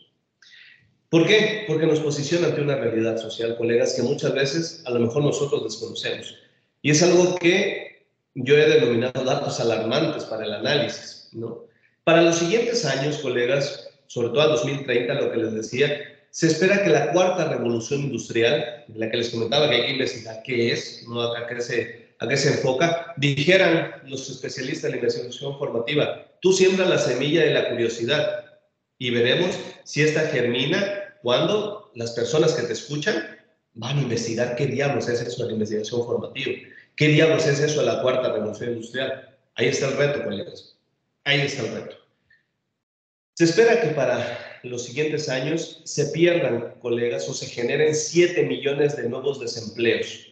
¿Por qué? Porque nos posiciona ante una realidad social, colegas, que muchas veces a lo mejor nosotros desconocemos. Y es algo que yo he denominado datos alarmantes para el análisis, ¿no? Para los siguientes años, colegas, sobre todo a 2030, lo que les decía, se espera que la cuarta revolución industrial, de la que les comentaba que hay que investigar qué es, ¿no? a qué se enfoca, dijeran los especialistas de la investigación formativa, tú siembras la semilla de la curiosidad y veremos si esta germina cuando las personas que te escuchan van a investigar qué diablos es eso de la investigación formativa, qué diablos es eso de la cuarta revolución industrial. Ahí está el reto, colegas. Ahí está el reto. Se espera que para los siguientes años se pierdan, colegas, o se generen 7 millones de nuevos desempleos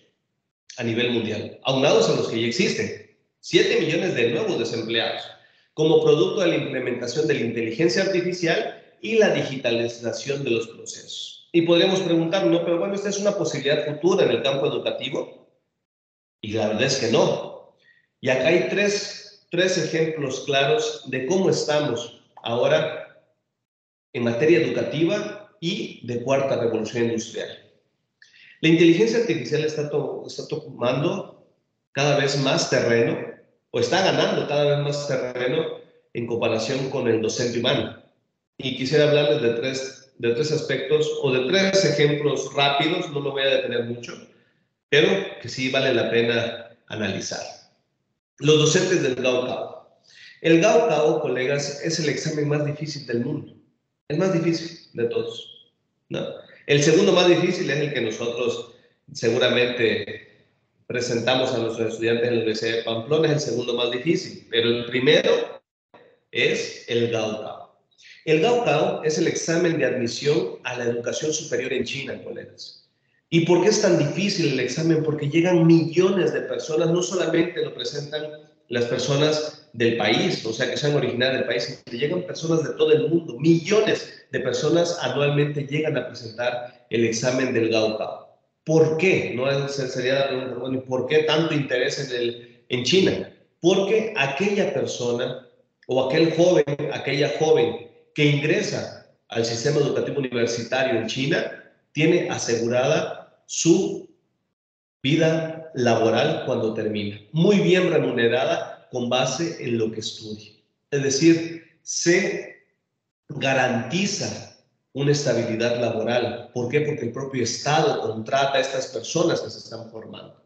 a nivel mundial, aunados a los que ya existen. 7 millones de nuevos desempleados, como producto de la implementación de la inteligencia artificial y la digitalización de los procesos. Y podríamos preguntar, no, pero bueno, esta es una posibilidad futura en el campo educativo. Y la verdad es que no. Y acá hay 3 tres ejemplos claros de cómo estamos ahora en materia educativa y de cuarta revolución industrial. La inteligencia artificial está tomando cada vez más terreno, o está ganando cada vez más terreno en comparación con el docente humano. Y quisiera hablarles de tres aspectos o de tres ejemplos rápidos, no me voy a detener mucho, pero que sí vale la pena analizar. Los docentes del Gaokao. El Gaokao, colegas, es el examen más difícil del mundo. El más difícil de todos, ¿no? El segundo más difícil es el que nosotros seguramente presentamos a nuestros estudiantes en la Universidad de Pamplona, es el segundo más difícil, pero el primero es el Gaokao. El Gaokao es el examen de admisión a la educación superior en China, colegas. ¿Y por qué es tan difícil el examen? Porque llegan millones de personas, no solamente lo presentan las personas del país, o sea, que sean originarias del país, sino que llegan personas de todo el mundo. Millones de personas anualmente llegan a presentar el examen del Gaokao. ¿Por qué? No sería la pregunta, bueno, ¿por qué tanto interés en China? Porque aquella persona o aquella joven que ingresa al sistema educativo universitario en China tiene asegurada su vida laboral cuando termina, muy bien remunerada con base en lo que estudia. Es decir, se garantiza una estabilidad laboral. ¿Por qué? Porque el propio Estado contrata a estas personas que se están formando.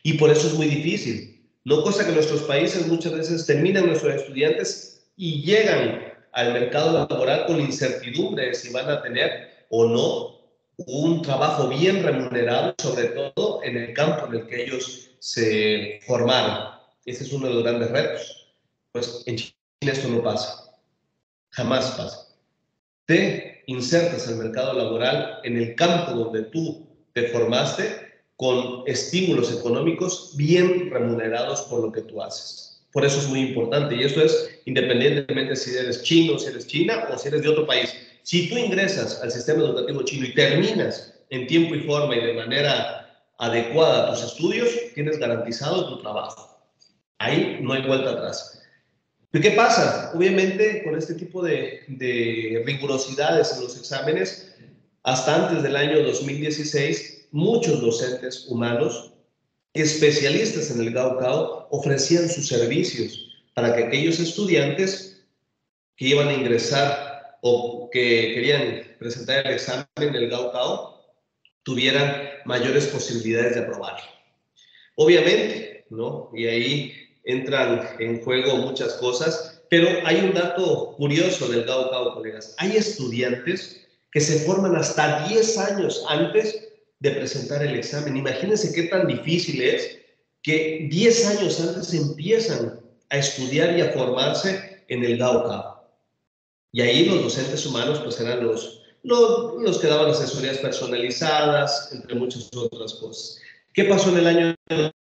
Y por eso es muy difícil. No cosa que nuestros países muchas veces terminan nuestros estudiantes y llegan al mercado laboral con incertidumbre de si van a tener o no un trabajo bien remunerado, sobre todo en el campo en el que ellos se formaron. Ese es uno de los grandes retos. Pues en China esto no pasa. Jamás pasa. Te insertas al mercado laboral en el campo donde tú te formaste con estímulos económicos bien remunerados por lo que tú haces. Por eso es muy importante, y esto es independientemente si eres chino, si eres china o si eres de otro país. Si tú ingresas al sistema educativo chino y terminas en tiempo y forma y de manera adecuada tus estudios, tienes garantizado tu trabajo. Ahí no hay vuelta atrás. ¿Y qué pasa? Obviamente, con este tipo de rigurosidades en los exámenes, hasta antes del año 2016, muchos docentes humanos, especialistas en el Gaokao, ofrecían sus servicios para que aquellos estudiantes que iban a ingresar o que querían presentar el examen en el Gaokao tuvieran mayores posibilidades de aprobarlo. Obviamente, ¿no? Y ahí entran en juego muchas cosas, pero hay un dato curioso del Gaokao, colegas. Hay estudiantes que se forman hasta 10 años antes de presentar el examen. Imagínense qué tan difícil es que 10 años antes empiezan a estudiar y a formarse en el Gaokao. Y ahí los docentes humanos pues eran los que daban asesorías personalizadas, entre muchas otras cosas. ¿Qué pasó en el año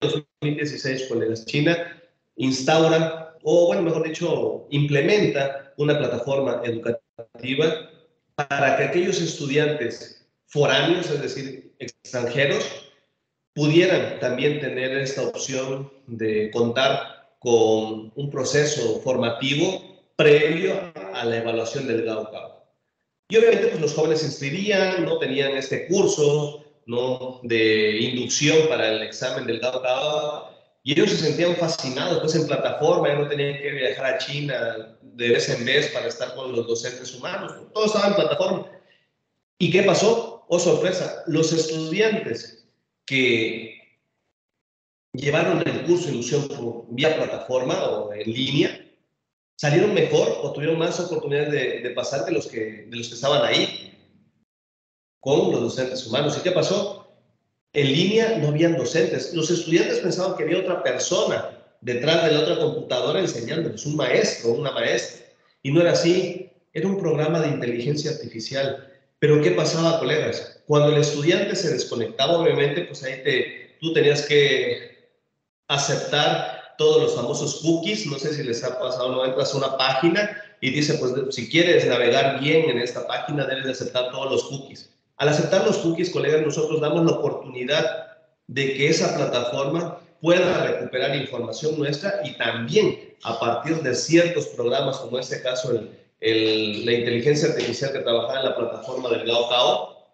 2016, colegas? China instaura, o bueno, mejor dicho, implementa una plataforma educativa para que aquellos estudiantes foráneos, es decir, extranjeros, pudieran también tener esta opción de contar con un proceso formativo previo a la evaluación del Gaokao. Y obviamente pues, los jóvenes se inscribían, no tenían este curso, ¿no?, de inducción para el examen del Gaokao, y ellos se sentían fascinados, pues en plataforma, ya no tenían que viajar a China de vez en vez para estar con los docentes humanos, todo estaba en plataforma. ¿Y qué pasó? Oh, sorpresa, los estudiantes que llevaron el curso de inducción vía plataforma o en línea, salieron mejor o tuvieron más oportunidades de pasar de los que estaban ahí con los docentes humanos. ¿Y qué pasó? En línea no habían docentes. Los estudiantes pensaban que había otra persona detrás de la otra computadora enseñándoles, un maestro o una maestra. Y no era así. Era un programa de inteligencia artificial. Pero ¿qué pasaba, colegas? Cuando el estudiante se desconectaba, obviamente, pues ahí tú tenías que aceptar todos los famosos cookies. No sé si les ha pasado, no entras a una página y dice, pues si quieres navegar bien en esta página, debes de aceptar todos los cookies. Al aceptar los cookies, colegas, nosotros damos la oportunidad de que esa plataforma pueda recuperar información nuestra y también a partir de ciertos programas, como en este caso la inteligencia artificial que trabajaba en la plataforma del Gaokao,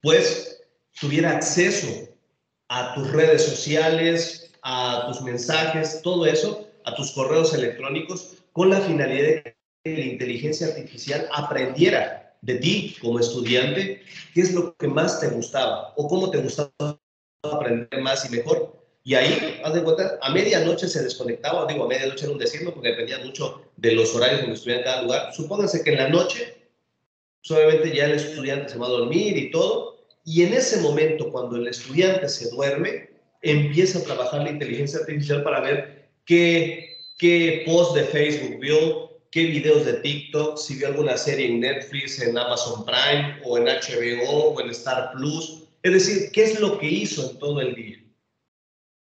pues tuviera acceso a tus redes sociales, a tus mensajes, todo eso, a tus correos electrónicos, con la finalidad de que la inteligencia artificial aprendiera de ti como estudiante qué es lo que más te gustaba o cómo te gustaba aprender más y mejor. Y ahí, haz de cuenta, a medianoche se desconectaba, digo, a medianoche era un decirlo porque dependía mucho de los horarios donde estudiaba en cada lugar. Supónganse que en la noche, obviamente ya el estudiante se va a dormir y todo, y en ese momento, cuando el estudiante se duerme, empieza a trabajar la inteligencia artificial para ver qué post de Facebook vio, qué videos de TikTok, si vio alguna serie en Netflix, en Amazon Prime, o en HBO, o en Star Plus. Es decir, qué es lo que hizo en todo el día.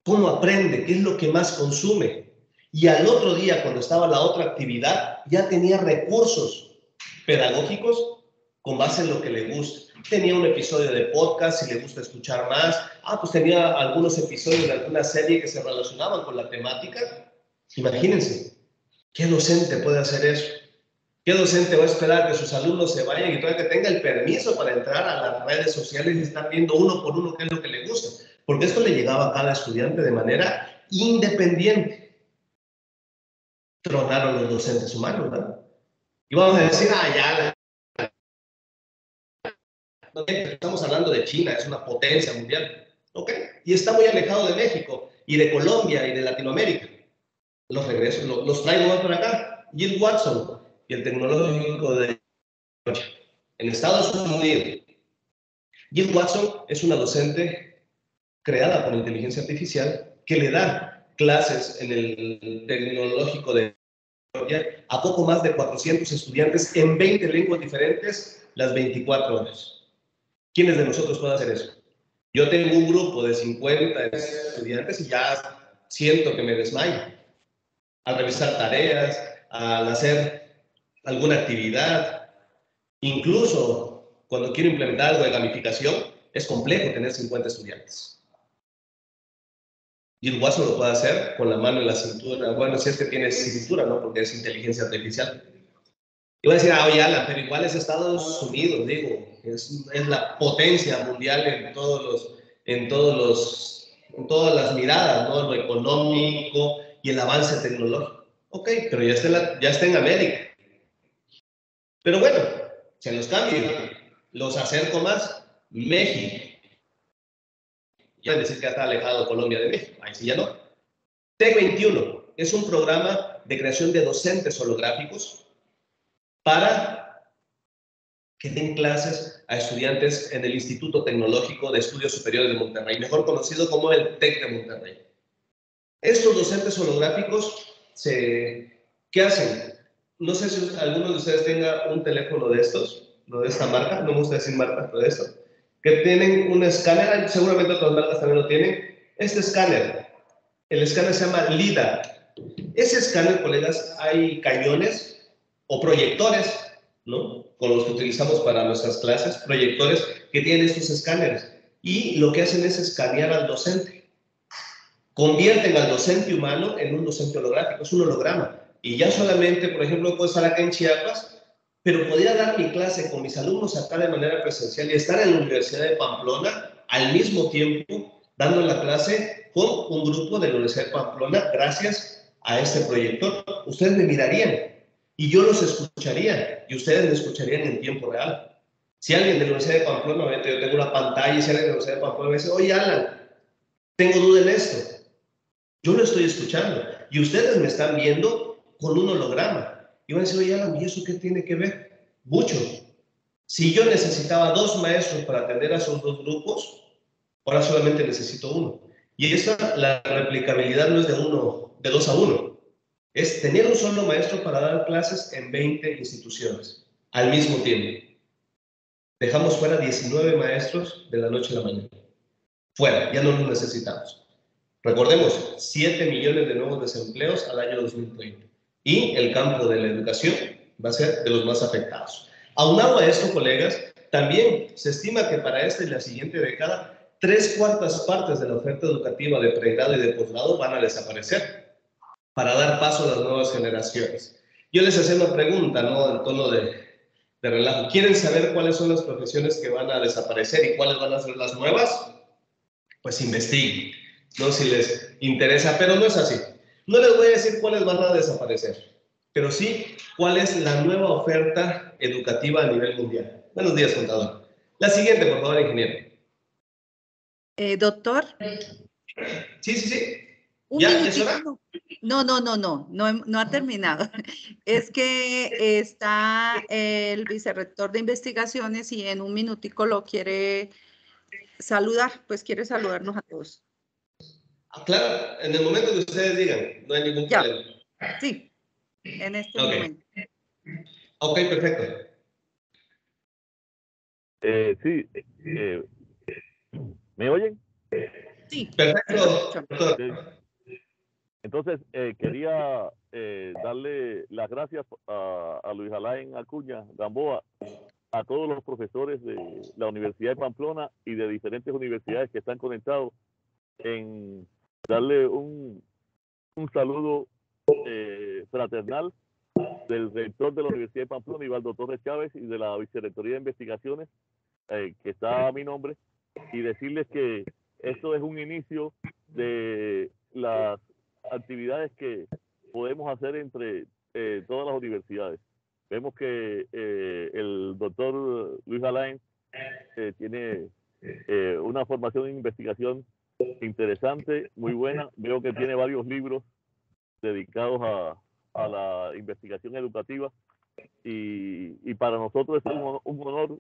¿Cómo aprende? ¿Qué es lo que más consume? Y al otro día, cuando estaba la otra actividad, ya tenía recursos pedagógicos con base en lo que le gusta. Tenía un episodio de podcast, si le gusta escuchar más. Pues tenía algunos episodios de alguna serie que se relacionaban con la temática. Imagínense, ¿qué docente puede hacer eso? ¿Qué docente va a esperar que sus alumnos se vayan y todavía que tenga el permiso para entrar a las redes sociales y estar viendo uno por uno qué es lo que le gusta? Porque esto le llegaba a cada estudiante de manera independiente. Tronaron los docentes humanos, ¿verdad? Y vamos a decir, ya, estamos hablando de China, es una potencia mundial, ¿ok? Y está muy alejado de México y de Colombia y de Latinoamérica. Los regreso, los traigo más para acá. Jill Watson y el tecnológico de en Estados Unidos. Jill Watson es una docente creada por inteligencia artificial que le da clases en el tecnológico de a poco más de 400 estudiantes en 20 lenguas diferentes las 24 horas. ¿Quiénes de nosotros pueden hacer eso? Yo tengo un grupo de 50 estudiantes y ya siento que me desmayo al revisar tareas, al hacer alguna actividad. Incluso cuando quiero implementar algo de gamificación, es complejo tener 50 estudiantes. Jill Watson lo puede hacer con la mano en la cintura. Bueno, si es que tiene cintura, ¿no? Porque es inteligencia artificial. Iba a decir, oye, Alan, pero igual es Estados Unidos, digo, es la potencia mundial en todas las miradas, ¿no? Lo económico y el avance tecnológico. Ok, pero ya está en América. Pero bueno, se los cambio, los acerco más. México. Ya decir que está alejado Colombia de México, ahí sí ya no. TEC21 es un programa de creación de docentes holográficos para que den clases a estudiantes en el Instituto Tecnológico de Estudios Superiores de Monterrey, mejor conocido como el TEC de Monterrey. Estos docentes holográficos, ¿qué hacen? No sé si alguno de ustedes tenga un teléfono de estos, no de esta marca, no me gusta decir marca, pero de esto, que tienen un escáner, seguramente otras marcas también lo tienen. Este escáner, el escáner se llama LIDAR. Ese escáner, colegas, hay cañones o proyectores, ¿no? Con los que utilizamos para nuestras clases, proyectores que tienen estos escáneres. Y lo que hacen es escanear al docente. Convierten al docente humano en un docente holográfico, es un holograma. Y ya solamente, por ejemplo, puedo estar acá en Chiapas, pero podría dar mi clase con mis alumnos acá de manera presencial y estar en la Universidad de Pamplona al mismo tiempo dando la clase con un grupo de la Universidad de Pamplona gracias a este proyector. Ustedes me mirarían y yo los escucharía y ustedes me escucharían en tiempo real. Si alguien de la Universidad de Pamplona, yo tengo una pantalla y si alguien de la Universidad de Pamplona me dice, oye Alan, tengo duda en esto. Yo lo estoy escuchando y ustedes me están viendo con un holograma. Y van a decir, oye, Alan, ¿y eso qué tiene que ver? Mucho. Si yo necesitaba 2 maestros para atender a esos 2 grupos, ahora solamente necesito 1. Y esa, la replicabilidad no es de 2 a 1. Es tener un solo maestro para dar clases en 20 instituciones al mismo tiempo. Dejamos fuera 19 maestros de la noche a la mañana. Fuera, ya no los necesitamos. Recordemos, 7 millones de nuevos desempleos al año 2030. Y el campo de la educación va a ser de los más afectados. Aunado a esto, colegas, también se estima que para esta y la siguiente década 3/4 partes de la oferta educativa de pregrado y de posgrado van a desaparecer para dar paso a las nuevas generaciones. Yo les hacía una pregunta, ¿no? En tono de relajo. ¿Quieren saber cuáles son las profesiones que van a desaparecer y cuáles van a ser las nuevas? Pues investiguen, ¿no? Si les interesa, pero no es así. No les voy a decir cuáles van a desaparecer, pero sí cuál es la nueva oferta educativa a nivel mundial. Buenos días, contador. La siguiente, por favor, ingeniero. Doctor. Sí, sí, sí. Un ¿Ya? minutito. ¿Es hora? No ha terminado. Es que está el vicerrector de investigaciones y en un minutico lo quiere saludar, pues quiere saludarnos a todos. Claro, en el momento que ustedes digan, no hay ningún problema. Sí, en este momento. Ok, perfecto. Sí, ¿me oyen? Sí. Perfecto, doctor. Entonces, quería darle las gracias a Luis Alain Acuña Gamboa, a todos los profesores de la Universidad de Pamplona y de diferentes universidades que están conectados, en darle un saludo fraternal del rector de la Universidad de Pamplona, Ivaldo Torres Chávez, y de la Vicerrectoría de Investigaciones, que está a mi nombre, y decirles que esto es un inicio de las actividades que podemos hacer entre todas las universidades. Vemos que el doctor Luis Alain tiene una formación en investigación interesante, muy buena. Veo que tiene varios libros dedicados a la investigación educativa y para nosotros es un honor,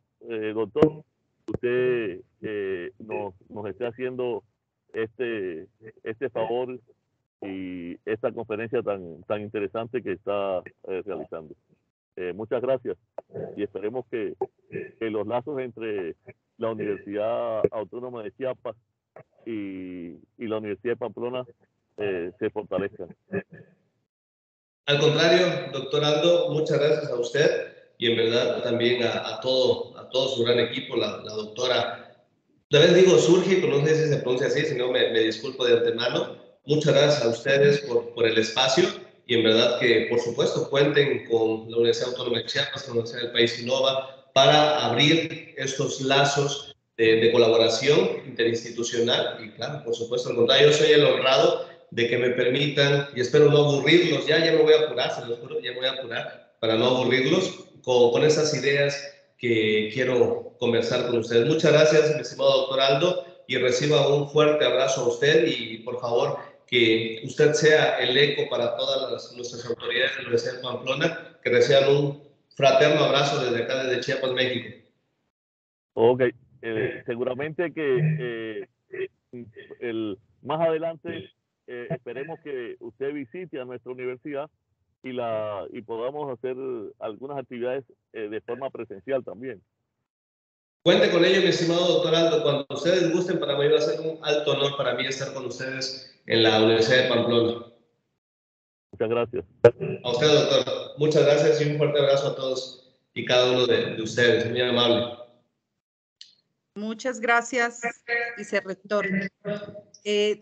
doctor, que usted nos esté haciendo este favor y esta conferencia tan interesante que está realizando. Muchas gracias y esperemos que los lazos entre la Universidad Autónoma de Chiapas y la Universidad de Pamplona se fortalezcan. Al contrario, doctor Aldo, muchas gracias a usted y en verdad también a todo su gran equipo, la doctora, la vez digo Surgi, pero no sé si se pronuncia así, si no me disculpo de antemano. Muchas gracias a ustedes por el espacio y en verdad que, por supuesto, cuenten con la Universidad Autónoma de Chiapas, con la Universidad del País Innova, para abrir estos lazos de colaboración interinstitucional y, claro, por supuesto, al contrario, yo soy el honrado de que me permitan, y espero no aburrirlos, ya me voy a apurar, se los juro, ya me voy a apurar para no aburrirlos con esas ideas que quiero conversar con ustedes. Muchas gracias, mi estimado doctor Aldo, y reciba un fuerte abrazo a usted y, por favor, que usted sea el eco para todas nuestras autoridades de la Universidad de Pamplona, que reciban un fraterno abrazo desde acá, desde Chiapas, México. Ok, seguramente que más adelante esperemos que usted visite a nuestra universidad y podamos hacer algunas actividades de forma presencial también. Cuente con ello, mi estimado doctor Aldo. Cuando ustedes gusten, para mí va a ser un alto honor para mí estar con ustedes en la Universidad de Pamplona. Muchas gracias. A usted, doctor. Muchas gracias y un fuerte abrazo a todos y cada uno de ustedes. Muy amable. Muchas gracias, vicerrector.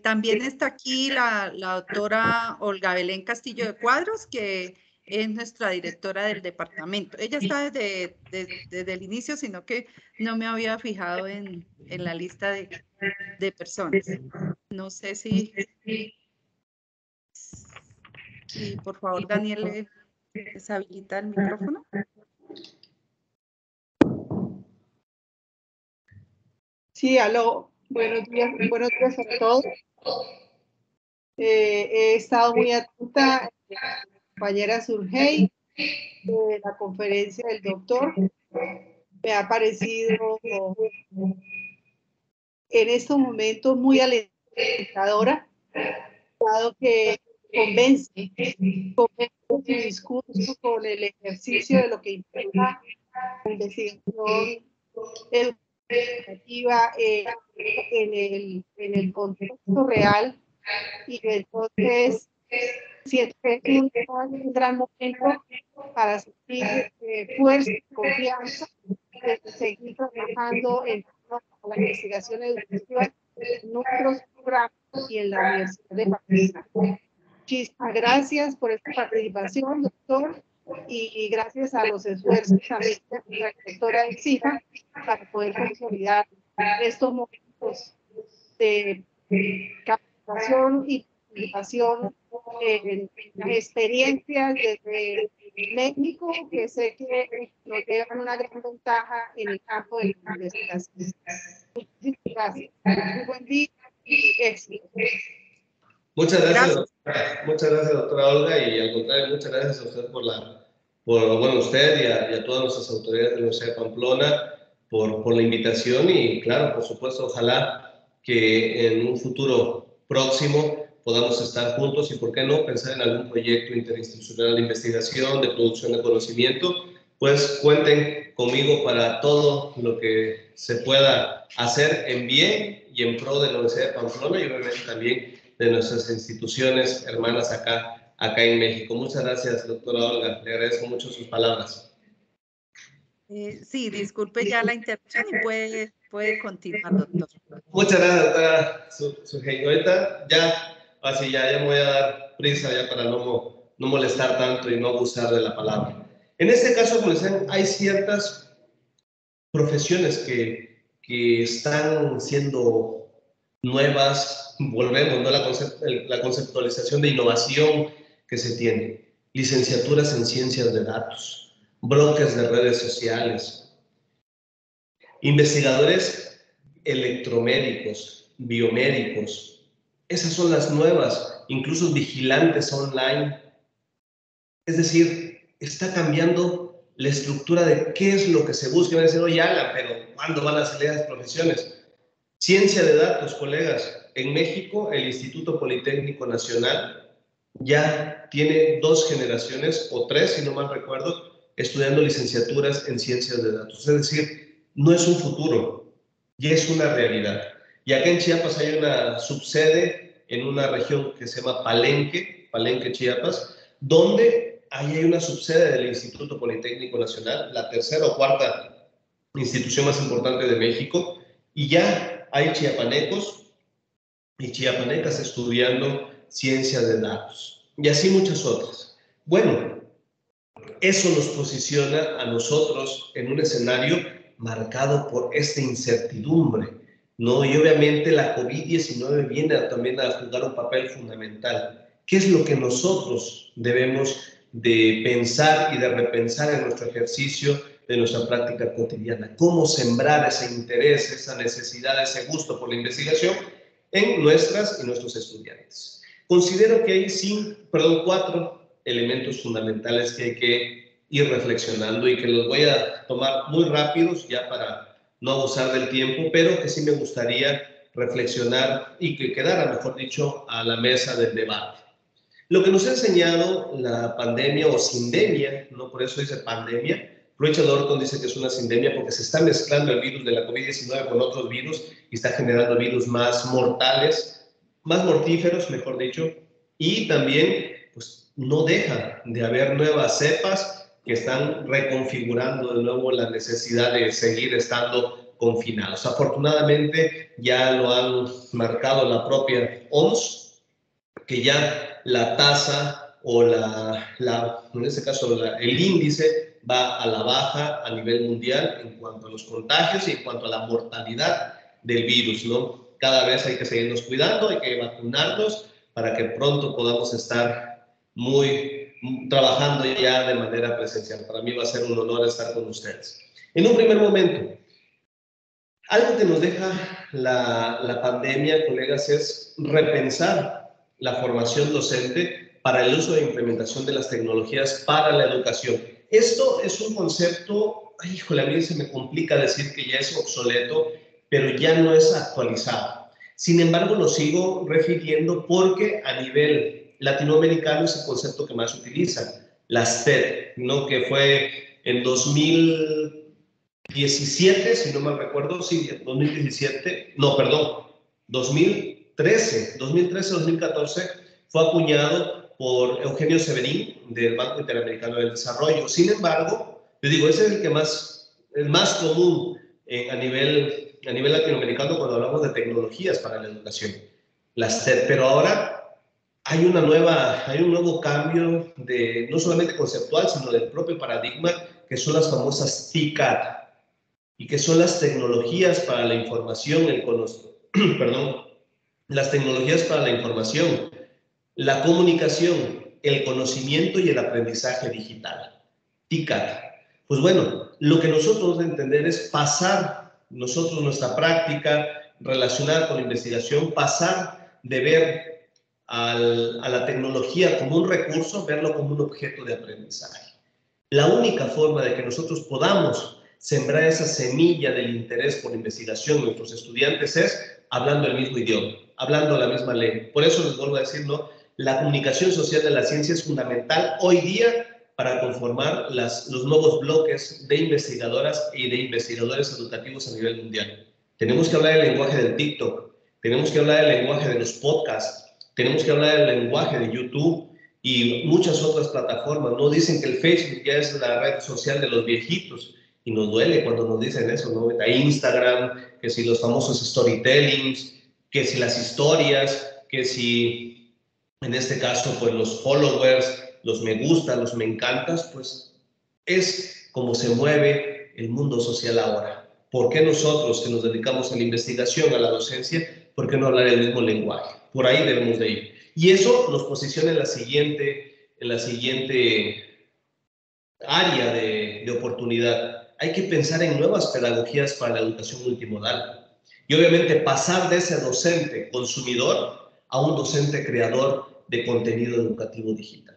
También está aquí la doctora Olga Belén Castillo de Cuadros, que es nuestra directora del departamento. Ella está desde el inicio, sino que no me había fijado en la lista de personas. No sé si por favor, Daniel, ¿le deshabilita el micrófono? Sí, aló. Buenos días a todos. He estado muy atenta a la compañera Surgey de la conferencia del doctor. Me ha parecido en estos momentos muy alentadora, dado que convence su discurso con el ejercicio de lo que implica la investigación educativa en el contexto real, y entonces siento que es un gran momento para sentir fuerza y confianza de seguir trabajando en a la investigación educativa en nuestros programas y en la Universidad de Pamplona. Muchísimas gracias por esta participación, doctor, y gracias a los esfuerzos también de la directora de CIFA para poder consolidar estos momentos de capacitación y participación en las experiencias desde México, que sé que nos llevan una gran ventaja en el campo de la investigación. Muchísimas gracias. Un buen día y éxito. Muchas gracias, doctora Olga, y al contrario, muchas gracias a usted bueno, usted y a todas nuestras autoridades de la Universidad de Pamplona por la invitación y, claro, por supuesto, ojalá que en un futuro próximo podamos estar juntos y, por qué no, pensar en algún proyecto interinstitucional de investigación, de producción de conocimiento. Pues cuenten conmigo para todo lo que se pueda hacer en bien y en pro de la Universidad de Pamplona y obviamente también de nuestras instituciones hermanas acá en México. Muchas gracias, doctora Olga. Le agradezco mucho sus palabras. Sí, disculpe ya la interrupción y puede continuar, doctor. Muchas gracias, doctora Surgey. Ahorita ya me voy a dar prisa ya para no molestar tanto y no abusar de la palabra. En este caso, como decían, hay ciertas profesiones que están siendo nuevas, volvemos, ¿no? La conceptualización de innovación que se tiene, licenciaturas en ciencias de datos, brokers de redes sociales, investigadores electromédicos, biomédicos, esas son las nuevas, incluso vigilantes online. Es decir, está cambiando la estructura de qué es lo que se busca. Van a decir, oye, Alan, pero ¿cuándo van a salir esas profesiones? Ciencia de datos, colegas. En México, el Instituto Politécnico Nacional ya tiene 2 generaciones, o 3, si no mal recuerdo, estudiando licenciaturas en ciencias de datos. Es decir, no es un futuro, ya es una realidad. Y acá en Chiapas hay una subsede en una región que se llama Palenque, Chiapas, donde ahí hay una subsede del Instituto Politécnico Nacional, la 3ª o 4ª institución más importante de México, y ya hay chiapanecos y chiapanecas estudiando ciencias de datos, y así muchas otras. Bueno, eso nos posiciona a nosotros en un escenario marcado por esta incertidumbre, ¿no? Y obviamente la COVID-19 viene también a jugar un papel fundamental. ¿Qué es lo que nosotros debemos de pensar y de repensar en nuestro ejercicio de nuestra práctica cotidiana? ¿Cómo sembrar ese interés, esa necesidad, ese gusto por la investigación en nuestras y nuestros estudiantes? Considero que hay 4 elementos fundamentales que hay que ir reflexionando y que los voy a tomar muy rápidos ya para no abusar del tiempo, pero que sí me gustaría reflexionar y que quedara, mejor dicho, a la mesa del debate. Lo que nos ha enseñado la pandemia o sindemia, no por eso dice pandemia, Richard Orton dice que es una sindemia porque se está mezclando el virus de la COVID-19 con otros virus y está generando virus más mortales, más mortíferos, mejor dicho, y también pues, no deja de haber nuevas cepas que están reconfigurando de nuevo la necesidad de seguir estando confinados. Afortunadamente ya lo han marcado la propia OMS, que ya la tasa o en este caso el índice va a la baja a nivel mundial en cuanto a los contagios y en cuanto a la mortalidad del virus, ¿no? Cada vez hay que seguirnos cuidando, hay que vacunarnos para que pronto podamos estar trabajando ya de manera presencial. Para mí va a ser un honor estar con ustedes. En un primer momento, algo que nos deja la pandemia, colegas, es repensar la formación docente para el uso e implementación de las tecnologías para la educación. Esto es un concepto, híjole, a mí se me complica decir que ya es obsoleto, pero ya no es actualizado. Sin embargo, lo sigo refiriendo porque a nivel latinoamericano es el concepto que más se utiliza, las TED, ¿no? Que fue en 2017, si no mal recuerdo, sí, 2017, no, perdón, 2013, 2014, fue acuñado por Eugenio Severín del Banco Interamericano del Desarrollo. Sin embargo, les digo, ese es el más común a nivel a nivel latinoamericano cuando hablamos de tecnologías para la educación, las TED, pero ahora hay un nuevo cambio no solamente conceptual, sino del propio paradigma, que son las famosas TCAD, y que son las tecnologías para la información, las tecnologías para la información, la comunicación, el conocimiento y el aprendizaje digital. TCAD. Pues bueno, lo que nosotros debemos entender es pasar nuestra práctica relacionada con la investigación, pasar de ver a la tecnología como un recurso, verlo como un objeto de aprendizaje. La única forma de que nosotros podamos sembrar esa semilla del interés por la investigación en nuestros estudiantes es hablando el mismo idioma, hablando la misma lengua. Por eso les vuelvo a decir, ¿no? La comunicación social de la ciencia es fundamental hoy día para conformar los nuevos bloques de investigadoras y de investigadores educativos a nivel mundial. Tenemos que hablar del lenguaje del TikTok, tenemos que hablar del lenguaje de los podcasts, tenemos que hablar del lenguaje de YouTube y muchas otras plataformas. No dicen que el Facebook ya es la red social de los viejitos, y nos duele cuando nos dicen eso, ¿no? A Instagram, que si los famosos storytellings, que si las historias, que si en este caso pues los followers, los me gusta, los me encantas, pues es como se mueve el mundo social ahora. ¿Por qué nosotros que nos dedicamos a la investigación, a la docencia, por qué no hablar el mismo lenguaje? Por ahí debemos de ir. Y eso nos posiciona en la siguiente área de oportunidad. Hay que pensar en nuevas pedagogías para la educación multimodal. Y obviamente pasar de ese docente consumidor a un docente creador de contenido educativo digital.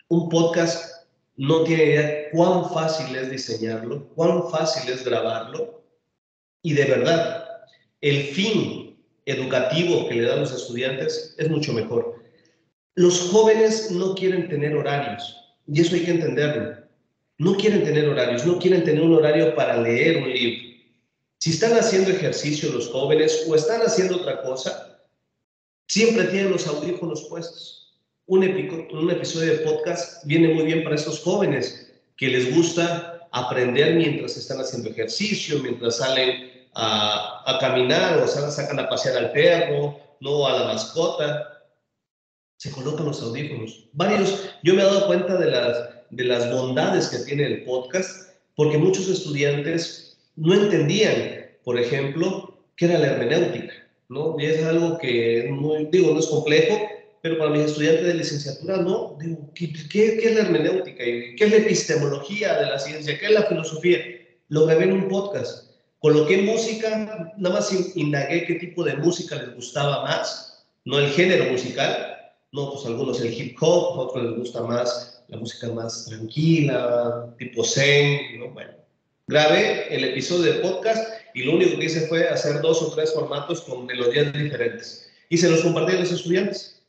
Un podcast no tiene idea cuán fácil es diseñarlo, cuán fácil es grabarlo. Y de verdad, el fin educativo que le dan los estudiantes es mucho mejor. Los jóvenes no quieren tener horarios, y eso hay que entenderlo. No quieren tener horarios, no quieren tener un horario para leer un libro. Si están haciendo ejercicio los jóvenes o están haciendo otra cosa, siempre tienen los audífonos puestos. Un episodio de podcast viene muy bien para estos jóvenes que les gusta aprender mientras están haciendo ejercicio, mientras salen a caminar o sacan a pasear al perro, no a la mascota. Se colocan los audífonos. Yo me he dado cuenta de las bondades que tiene el podcast, porque muchos estudiantes no entendían, por ejemplo, qué era la hermenéutica, ¿no? Y es algo que, no es complejo, pero para mis estudiantes de licenciatura, no, digo, ¿qué es la hermenéutica? ¿Qué es la epistemología de la ciencia? ¿Qué es la filosofía? Lo grabé en un podcast. Coloqué música, nada más indagué qué tipo de música les gustaba más, no el género musical. No, pues algunos el hip hop, otros les gusta más la música más tranquila, tipo zen, ¿no? Bueno, grabé el episodio de podcast y lo único que hice fue hacer 2 o 3 formatos con melodías diferentes y se los compartí a los estudiantes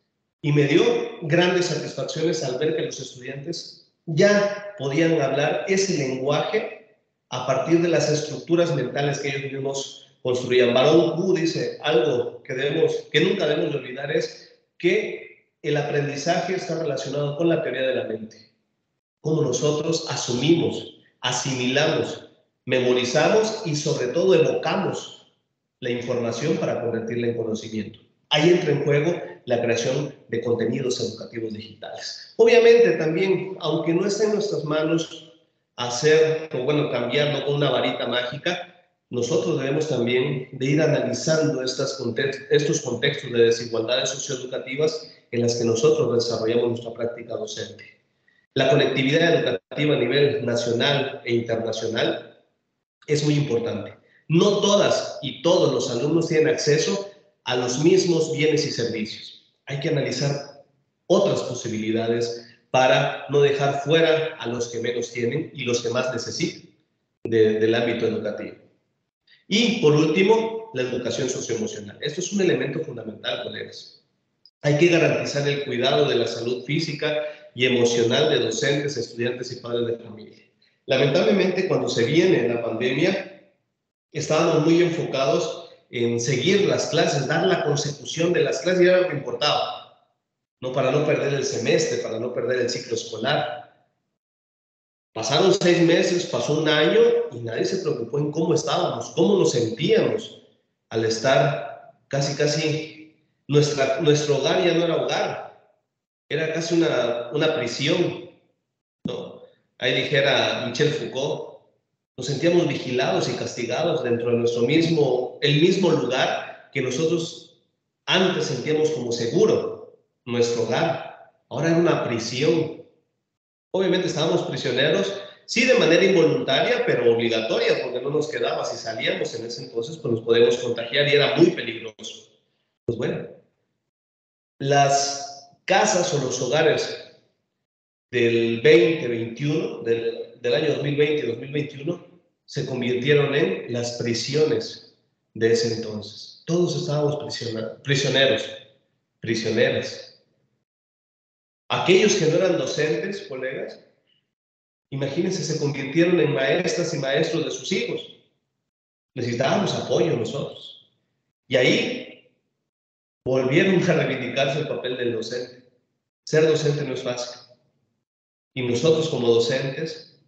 y me dio grandes satisfacciones al ver que los estudiantes ya podían hablar ese lenguaje a partir de las estructuras mentales que ellos mismos construían. Barón Q dice algo que nunca debemos de olvidar, es que el aprendizaje está relacionado con la teoría de la mente. Cómo nosotros asumimos, asimilamos, memorizamos y sobre todo evocamos la información para convertirla en conocimiento. Ahí entra en juego la creación de contenidos educativos digitales. Obviamente también, aunque no esté en nuestras manos cambiarlo con una varita mágica, nosotros debemos también de ir analizando estos contextos de desigualdades socioeducativas en las que nosotros desarrollamos nuestra práctica docente. La conectividad educativa a nivel nacional e internacional es muy importante. No todas y todos los alumnos tienen acceso a los mismos bienes y servicios. Hay que analizar otras posibilidades para no dejar fuera a los que menos tienen y los que más necesitan del ámbito educativo. Y por último, la educación socioemocional. Esto es un elemento fundamental, colegas. Hay que garantizar el cuidado de la salud física y emocional de docentes, estudiantes y padres de familia. Lamentablemente, cuando se viene la pandemia, estábamos muy enfocados en seguir las clases, dar la consecución de las clases, y era lo que importaba, ¿no? Para no perder el semestre, para no perder el ciclo escolar. Pasaron 6 meses, pasó un año y nadie se preocupó en cómo estábamos, cómo nos sentíamos al estar casi, nuestro hogar ya no era hogar, era casi una prisión, ¿no? Ahí dijera Michel Foucault, nos sentíamos vigilados y castigados dentro de el mismo lugar que nosotros antes sentíamos como seguro, nuestro hogar. Ahora era una prisión. Obviamente estábamos prisioneros, sí de manera involuntaria, pero obligatoria, porque no nos quedaba. Si salíamos en ese entonces, pues nos podíamos contagiar y era muy peligroso. Pues bueno, las casas o los hogares del 2021, del año 2020 y 2021, se convirtieron en las prisiones de ese entonces. Todos estábamos prisioneras. Aquellos que no eran docentes, colegas, imagínense, se convirtieron en maestras y maestros de sus hijos. Necesitábamos apoyo nosotros. Y ahí volvieron a reivindicarse el papel del docente. Ser docente no es fácil. Y nosotros como docentes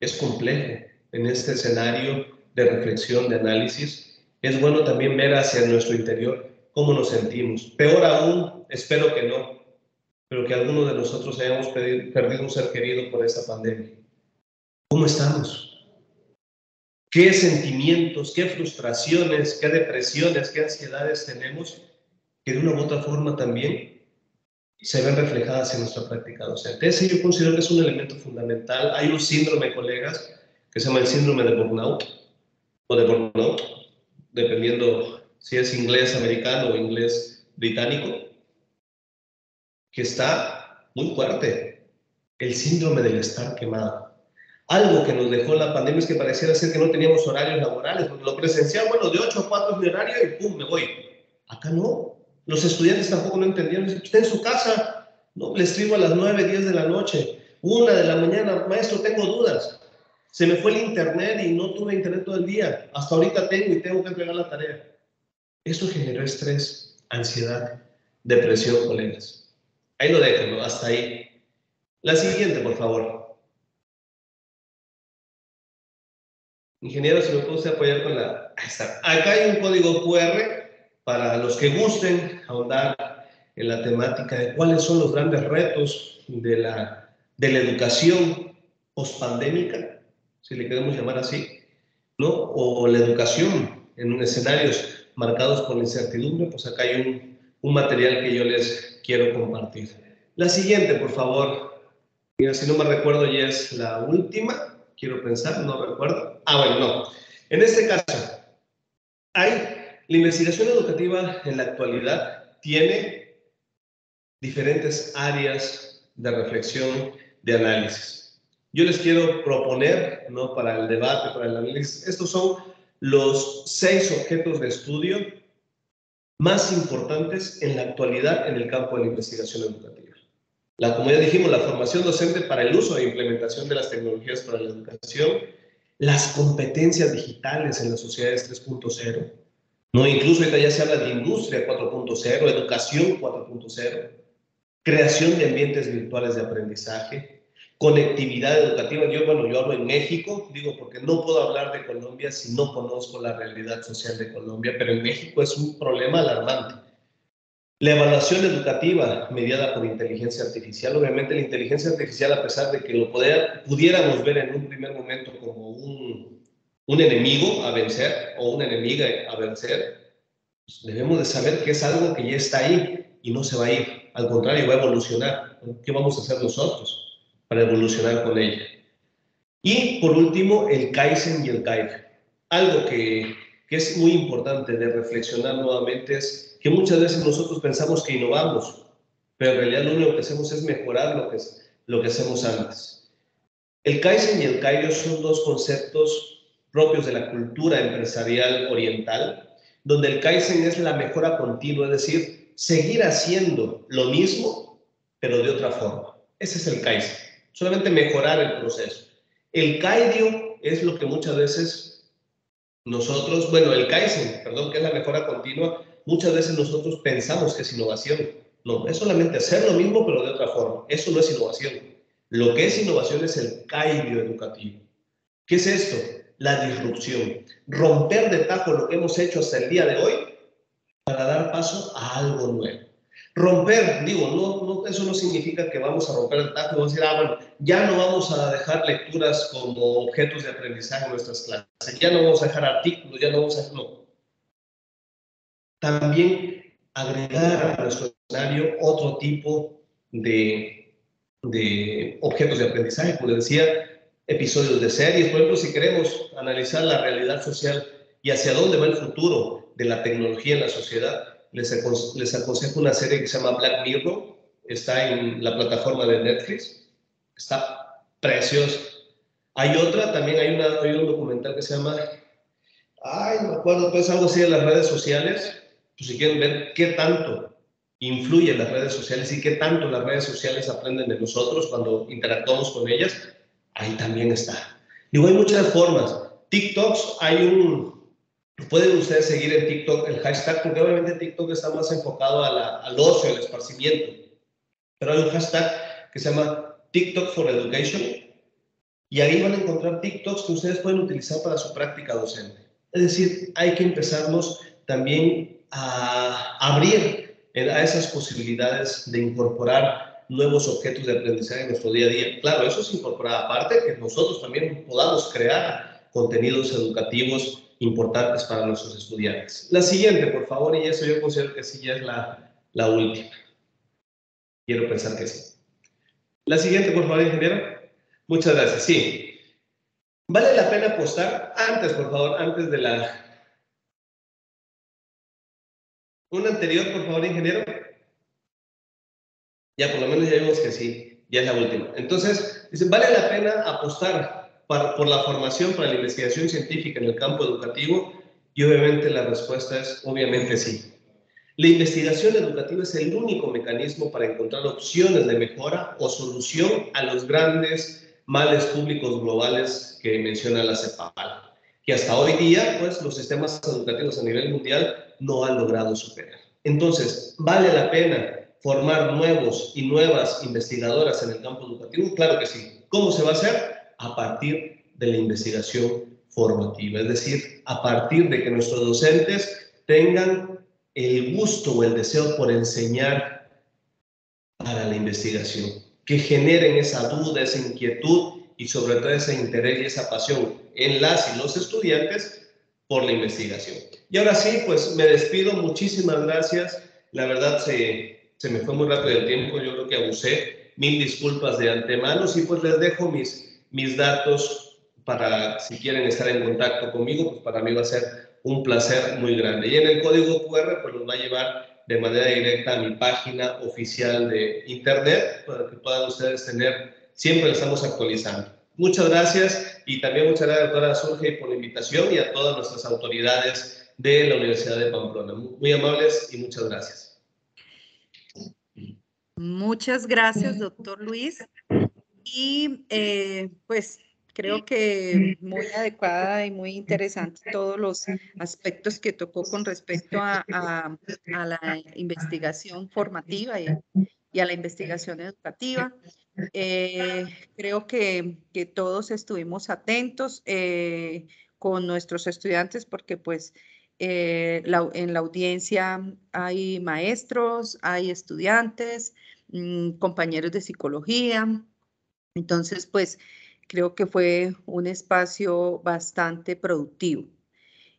es complejo en este escenario de reflexión, de análisis. Es bueno también ver hacia nuestro interior cómo nos sentimos. Peor aún, espero que no, pero que algunos de nosotros hayamos perdido un ser querido por esta pandemia. ¿Cómo estamos? ¿Qué sentimientos, qué frustraciones, qué depresiones, qué ansiedades tenemos que de una u otra forma también se ven reflejadas en nuestra práctica docente? Ese yo considero que es un elemento fundamental. Hay un síndrome, colegas, que se llama el síndrome de burnout, o de burnout, dependiendo si es inglés americano o inglés británico, que está muy fuerte. El síndrome del estar quemado. Algo que nos dejó la pandemia es que pareciera ser que no teníamos horarios laborales, porque lo presencial, bueno, de 8 a 4 es mi horario y pum, me voy. Acá no. Los estudiantes tampoco no entendían. Está en su casa, no, le escribo a las 9, 10 de la noche, 1 de la mañana, maestro, tengo dudas. Se me fue el internet y no tuve internet todo el día. Hasta ahorita tengo que entregar la tarea. Eso generó estrés, ansiedad, depresión, colegas. Ahí lo dejo, ¿no? Hasta ahí. La siguiente, por favor. Ingeniero, si me puede usted apoyar con la... Ahí está. Acá hay un código QR para los que gusten ahondar en la temática de cuáles son los grandes retos de la educación pospandémica, si le queremos llamar así, ¿no? O la educación en escenarios marcados por la incertidumbre. Pues acá hay un material que yo les quiero compartir. La siguiente, por favor. Mira, si no me recuerdo, ya es la última. Quiero pensar, no recuerdo. Bueno, no. En este caso, la investigación educativa en la actualidad tiene diferentes áreas de reflexión, de análisis. Yo les quiero proponer, ¿no?, para el debate, para el análisis, estos son los 6 objetos de estudio más importantes en la actualidad en el campo de la investigación educativa. Como ya dijimos, la formación docente para el uso e implementación de las tecnologías para la educación, las competencias digitales en las sociedades 3.0, ¿no? Incluso ahorita ya se habla de industria 4.0, educación 4.0, creación de ambientes virtuales de aprendizaje, conectividad educativa. Yo hablo en México, digo porque no puedo hablar de Colombia si no conozco la realidad social de Colombia, pero en México es un problema alarmante. La evaluación educativa mediada por inteligencia artificial. Obviamente la inteligencia artificial, a pesar de que lo pudiéramos ver en un primer momento como un enemigo a vencer o una enemiga a vencer, pues debemos de saber que es algo que ya está ahí y no se va a ir. Al contrario, va a evolucionar. ¿Qué vamos a hacer nosotros para evolucionar con ella? Y por último, el Kaizen y el Kaizen. Algo que es muy importante de reflexionar nuevamente es que muchas veces nosotros pensamos que innovamos, pero en realidad lo único que hacemos es mejorar lo que hacemos antes. El Kaizen y el Kaizen son dos conceptos propios de la cultura empresarial oriental, donde el Kaizen es la mejora continua, es decir, seguir haciendo lo mismo, pero de otra forma. Ese es el Kaizen, solamente mejorar el proceso. El Kaidio es lo que muchas veces nosotros, el Kaizen, que es la mejora continua, muchas veces nosotros pensamos que es innovación. No, es solamente hacer lo mismo, pero de otra forma. Eso no es innovación. Lo que es innovación es el cambio educativo. ¿Qué es esto? La disrupción. Romper de tajo lo que hemos hecho hasta el día de hoy para dar paso a algo nuevo. Romper, digo, eso no significa que vamos a romper el tajo y vamos a decir, bueno, ya no vamos a dejar lecturas como objetos de aprendizaje en nuestras clases, ya no vamos a dejar artículos, ya no vamos a dejar, no. También agregar a nuestro escenario otro tipo de objetos de aprendizaje, como les decía, episodios de series. Por ejemplo, si queremos analizar la realidad social y hacia dónde va el futuro de la tecnología en la sociedad, les aconsejo una serie que se llama Black Mirror, está en la plataforma de Netflix, está preciosa. Hay otra, también hay un documental que se llama, no me acuerdo, pues algo así de las redes sociales, pues si quieren ver qué tanto influyen las redes sociales y qué tanto las redes sociales aprenden de nosotros cuando interactuamos con ellas, ahí también está. Digo, hay muchas formas. TikToks, pueden ustedes seguir en TikTok el hashtag, porque obviamente TikTok está más enfocado al ocio, al esparcimiento. Pero hay un hashtag que se llama TikTok for Education, y ahí van a encontrar TikToks que ustedes pueden utilizar para su práctica docente. Es decir, hay que empezarnos también a abrir a esas posibilidades de incorporar nuevos objetos de aprendizaje en nuestro día a día. Claro, eso es incorporar aparte que nosotros también podamos crear contenidos educativos importantes para nuestros estudiantes. La siguiente, por favor, y eso yo considero que sí ya es la última. Quiero pensar que sí. La siguiente, por favor, ingeniero. Muchas gracias. Sí. ¿Vale la pena apostar? Antes, por favor, antes de la... Una anterior, por favor, ingeniero. Ya, por lo menos ya vimos que sí. Ya es la última. Entonces, dice, ¿vale la pena apostar por la formación, para la investigación científica en el campo educativo? Y obviamente la respuesta es, obviamente sí. La investigación educativa es el único mecanismo para encontrar opciones de mejora o solución a los grandes males públicos globales que menciona la CEPAL, que hasta hoy día, pues, los sistemas educativos a nivel mundial no han logrado superar. Entonces, ¿vale la pena formar nuevos y nuevas investigadoras en el campo educativo? Claro que sí. ¿Cómo se va a hacer? A partir de la investigación formativa, es decir, a partir de que nuestros docentes tengan el gusto o el deseo por enseñar para la investigación, que generen esa duda, esa inquietud y sobre todo ese interés y esa pasión en las y los estudiantes por la investigación. Y ahora sí, pues me despido, muchísimas gracias, la verdad se me fue muy rápido el tiempo, yo creo que abusé, mil disculpas de antemano, y pues les dejo mis datos para si quieren estar en contacto conmigo, pues para mí va a ser un placer muy grande. Y en el código QR pues nos va a llevar de manera directa a mi página oficial de internet para que puedan ustedes tener, siempre lo estamos actualizando. Muchas gracias y también muchas gracias, doctora Surge, por la invitación y a todas nuestras autoridades de la Universidad de Pamplona. Muy amables y muchas gracias. Muchas gracias, doctor Luis. Y pues creo que muy adecuada y muy interesante todos los aspectos que tocó con respecto a la investigación formativa y a la investigación educativa. Creo que todos estuvimos atentos con nuestros estudiantes porque pues en la audiencia hay maestros, hay estudiantes, compañeros de psicología. Entonces, pues creo que fue un espacio bastante productivo.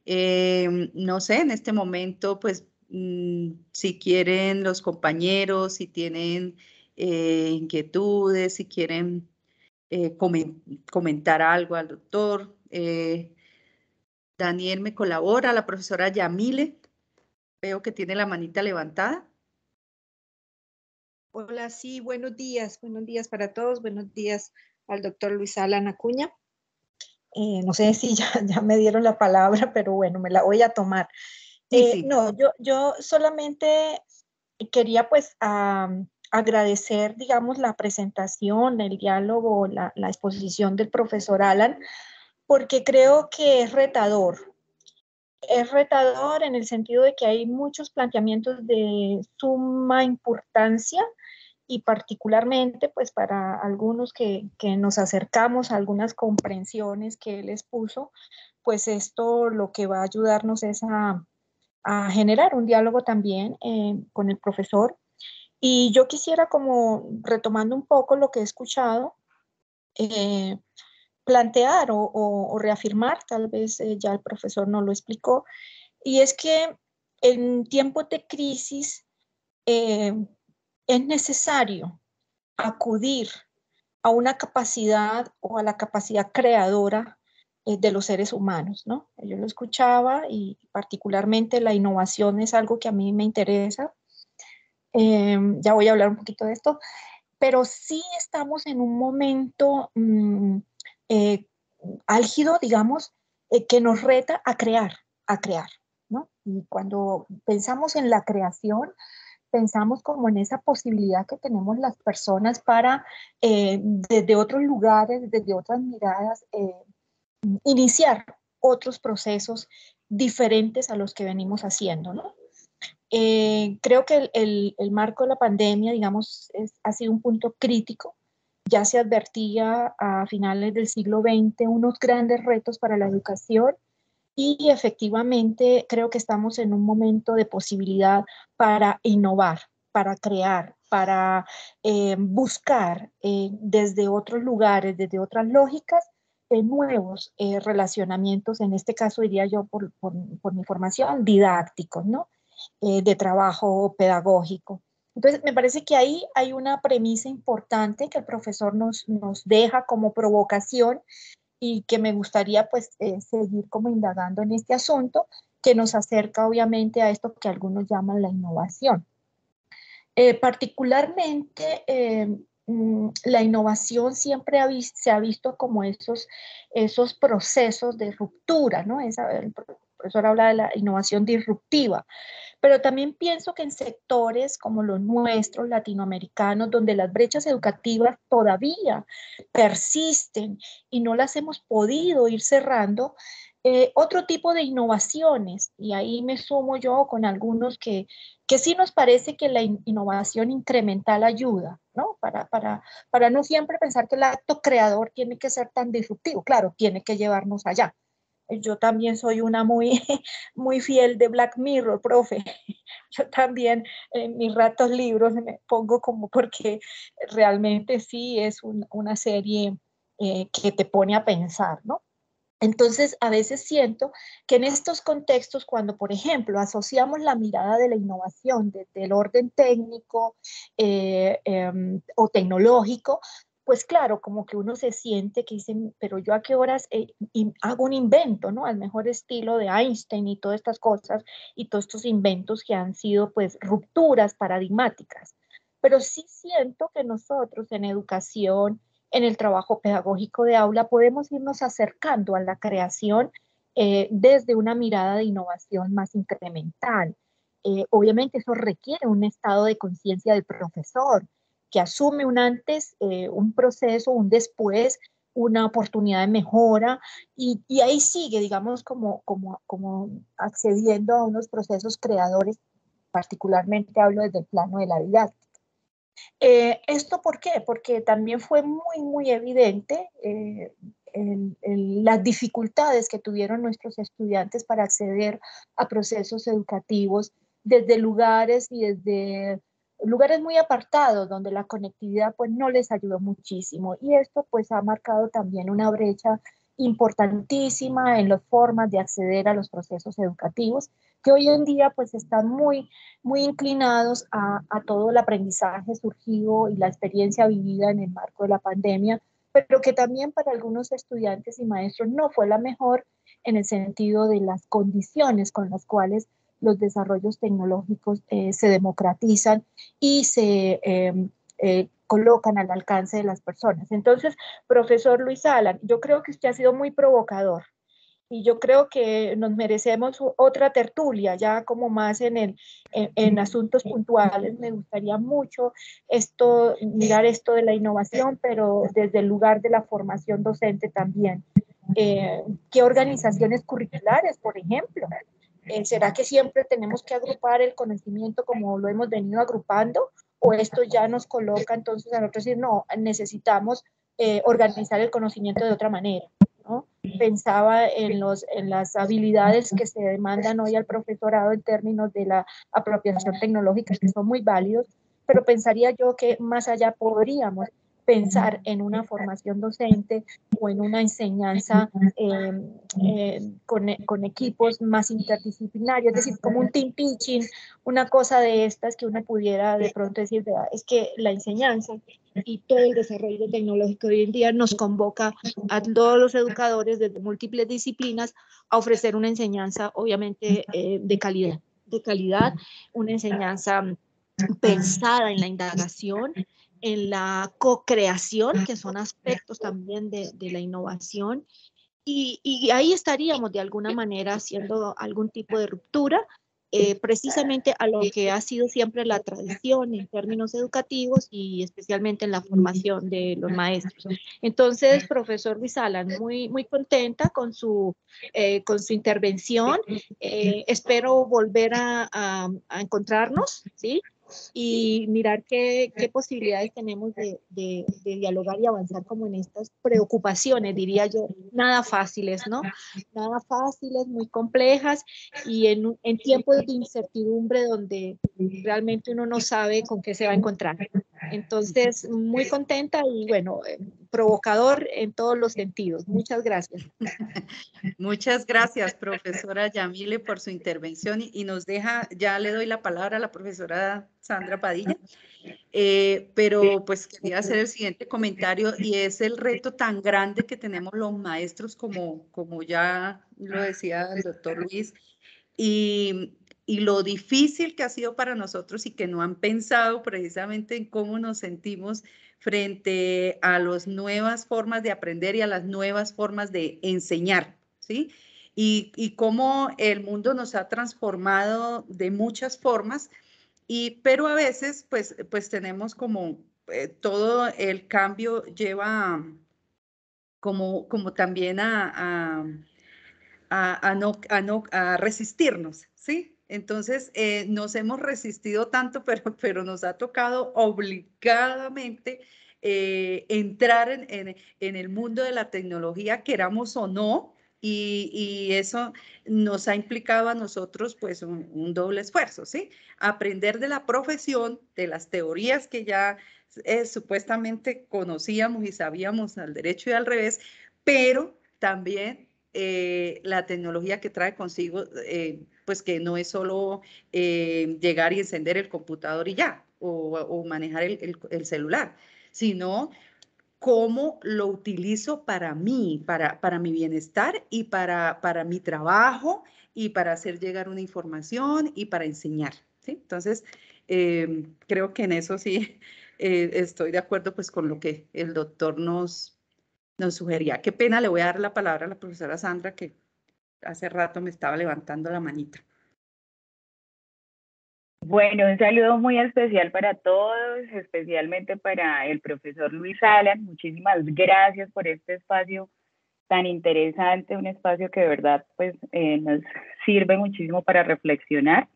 No sé, en este momento, pues si quieren los compañeros, si tienen inquietudes, si quieren comentar algo al doctor. Daniel me colabora, la profesora Yamile, veo que tiene la manita levantada. Hola, sí, buenos días para todos, buenos días al doctor Luis Alan Acuña. No sé si ya me dieron la palabra, pero bueno, me la voy a tomar. Sí. No, yo solamente quería pues agradecer, digamos, la presentación, el diálogo, la exposición del profesor Alan, porque creo que es retador. Es retador en el sentido de que hay muchos planteamientos de suma importancia y particularmente pues para algunos que nos acercamos a algunas comprensiones que él expuso, pues esto lo que va a ayudarnos es a generar un diálogo también con el profesor. Y yo quisiera, como retomando un poco lo que he escuchado, plantear o reafirmar, tal vez ya el profesor no lo explicó, y es que en tiempos de crisis es necesario acudir a una capacidad o a la capacidad creadora de los seres humanos, ¿no? Yo lo escuchaba y particularmente la innovación es algo que a mí me interesa. Ya voy a hablar un poquito de esto, pero sí estamos en un momento eh, álgido, digamos, que nos reta a crear, ¿no? Y cuando pensamos en la creación, pensamos como en esa posibilidad que tenemos las personas para, desde otros lugares, desde otras miradas, iniciar otros procesos diferentes a los que venimos haciendo, ¿no? Creo que el marco de la pandemia, digamos, ha sido un punto crítico. Ya se advertía a finales del siglo XX unos grandes retos para la educación y efectivamente creo que estamos en un momento de posibilidad para innovar, para crear, para buscar desde otros lugares, desde otras lógicas, nuevos relacionamientos, en este caso diría yo por mi formación, didácticos, ¿no? De trabajo pedagógico. Entonces, me parece que ahí hay una premisa importante que el profesor nos deja como provocación y que me gustaría pues seguir como indagando en este asunto que nos acerca obviamente a esto que algunos llaman la innovación. Particularmente la innovación siempre se ha visto como esos procesos de ruptura, ¿no? El profesor habla de la innovación disruptiva, pero también pienso que en sectores como los nuestros, latinoamericanos, donde las brechas educativas todavía persisten y no las hemos podido ir cerrando, otro tipo de innovaciones, y ahí me sumo yo con algunos que sí nos parece que la innovación incremental ayuda, ¿no? Para no siempre pensar que el acto creador tiene que ser tan disruptivo. Claro, tiene que llevarnos allá. Yo también soy una muy, muy fiel de Black Mirror, profe. Yo también en mis ratos libros me pongo como porque realmente sí es una serie que te pone a pensar, ¿no? Entonces, a veces siento que en estos contextos, cuando, por ejemplo, asociamos la mirada de la innovación desde el orden técnico o tecnológico, pues claro, como que uno se siente que dicen, pero yo a qué horas hago un invento, ¿no? Al mejor estilo de Einstein y todas estas cosas y todos estos inventos que han sido pues rupturas paradigmáticas. Pero sí siento que nosotros en educación, en el trabajo pedagógico de aula, podemos irnos acercando a la creación desde una mirada de innovación más incremental. Obviamente eso requiere un estado de conciencia del profesor, que asume un antes, un proceso, un después, una oportunidad de mejora, y ahí sigue, digamos, como accediendo a unos procesos creadores, particularmente hablo desde el plano de la didáctica. ¿Esto por qué? Porque también fue muy, muy evidente las dificultades que tuvieron nuestros estudiantes para acceder a procesos educativos desde lugares y desde lugares muy apartados donde la conectividad pues no les ayudó muchísimo, y esto pues ha marcado también una brecha importantísima en las formas de acceder a los procesos educativos que hoy en día pues están muy inclinados a todo el aprendizaje surgido y la experiencia vivida en el marco de la pandemia, pero que también para algunos estudiantes y maestros no fue la mejor en el sentido de las condiciones con las cuales los desarrollos tecnológicos se democratizan y se colocan al alcance de las personas. Entonces, profesor Luis Alan, yo creo que usted ha sido muy provocador y yo creo que nos merecemos otra tertulia, ya como más en asuntos puntuales. Me gustaría mucho mirar esto de la innovación, pero desde el lugar de la formación docente también. ¿Qué organizaciones curriculares, por ejemplo? ¿Será que siempre tenemos que agrupar el conocimiento como lo hemos venido agrupando? o esto ya nos coloca entonces a nosotros decir, no, necesitamos organizar el conocimiento de otra manera, ¿no? Pensaba en las habilidades que se demandan hoy al profesorado en términos de la apropiación tecnológica, que son muy válidos, pero pensaría yo que más allá podríamos pensar en una formación docente o en una enseñanza con equipos más interdisciplinarios, es decir, como un team teaching, una cosa de estas que uno pudiera de pronto decir, vea, es que la enseñanza y todo el desarrollo tecnológico hoy en día nos convoca a todos los educadores de múltiples disciplinas a ofrecer una enseñanza obviamente de calidad, una enseñanza pensada en la indagación, en la co-creación, que son aspectos también de la innovación, y ahí estaríamos de alguna manera haciendo algún tipo de ruptura, precisamente a lo que ha sido siempre la tradición en términos educativos y especialmente en la formación de los maestros. Entonces, profesor Luis Alan, muy, muy contenta con su intervención. Espero volver a encontrarnos, ¿sí? Y mirar qué posibilidades tenemos de dialogar y avanzar como en estas preocupaciones, diría yo, nada fáciles, ¿no? Nada fáciles, muy complejas y en tiempos de incertidumbre donde realmente uno no sabe con qué se va a encontrar. Entonces, muy contenta y bueno, provocador en todos los sentidos. Muchas gracias. Muchas gracias, profesora Yamile, por su intervención y nos deja, ya le doy la palabra a la profesora Sandra Padilla, pero pues quería hacer el siguiente comentario y es el reto tan grande que tenemos los maestros, como ya lo decía el doctor Luis, y lo difícil que ha sido para nosotros y que no han pensado precisamente en cómo nos sentimos frente a las nuevas formas de aprender y a las nuevas formas de enseñar, ¿sí? Y cómo el mundo nos ha transformado de muchas formas, pero a veces pues tenemos como todo el cambio lleva como también a resistirnos, ¿sí? Entonces, nos hemos resistido tanto, pero nos ha tocado obligadamente entrar en el mundo de la tecnología, queramos o no, y eso nos ha implicado a nosotros pues un doble esfuerzo, ¿sí? Aprender de la profesión, de las teorías que ya supuestamente conocíamos y sabíamos al derecho y al revés, pero también la tecnología que trae consigo, pues que no es solo llegar y encender el computador y ya, o manejar el celular, sino cómo lo utilizo para mí, para mi bienestar y para mi trabajo y para hacer llegar una información y para enseñar, ¿sí? Entonces, creo que en eso sí estoy de acuerdo pues con lo que el doctor nos sugería. Qué pena, le voy a dar la palabra a la profesora Sandra, que hace rato me estaba levantando la manita. Bueno, un saludo muy especial para todos, especialmente para el profesor Luis Alan. Muchísimas gracias por este espacio tan interesante, un espacio que de verdad pues nos sirve muchísimo para reflexionar.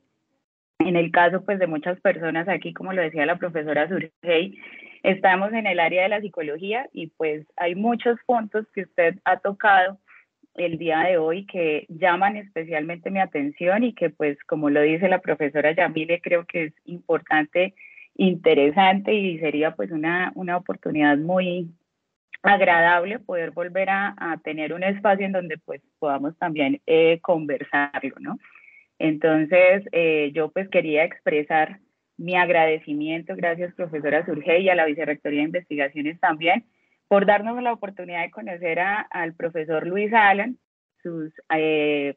En el caso pues de muchas personas aquí, como lo decía la profesora Surgey, estamos en el área de la psicología y pues hay muchos puntos que usted ha tocado el día de hoy que llaman especialmente mi atención y que pues como lo dice la profesora Yamile, creo que es importante, interesante y sería pues una oportunidad muy agradable poder volver a tener un espacio en donde pues podamos también conversarlo, ¿no? Entonces yo pues quería expresar mi agradecimiento, gracias profesora Surgey y a la Vicerrectoría de Investigaciones también, por darnos la oportunidad de conocer al profesor Luis Alan, sus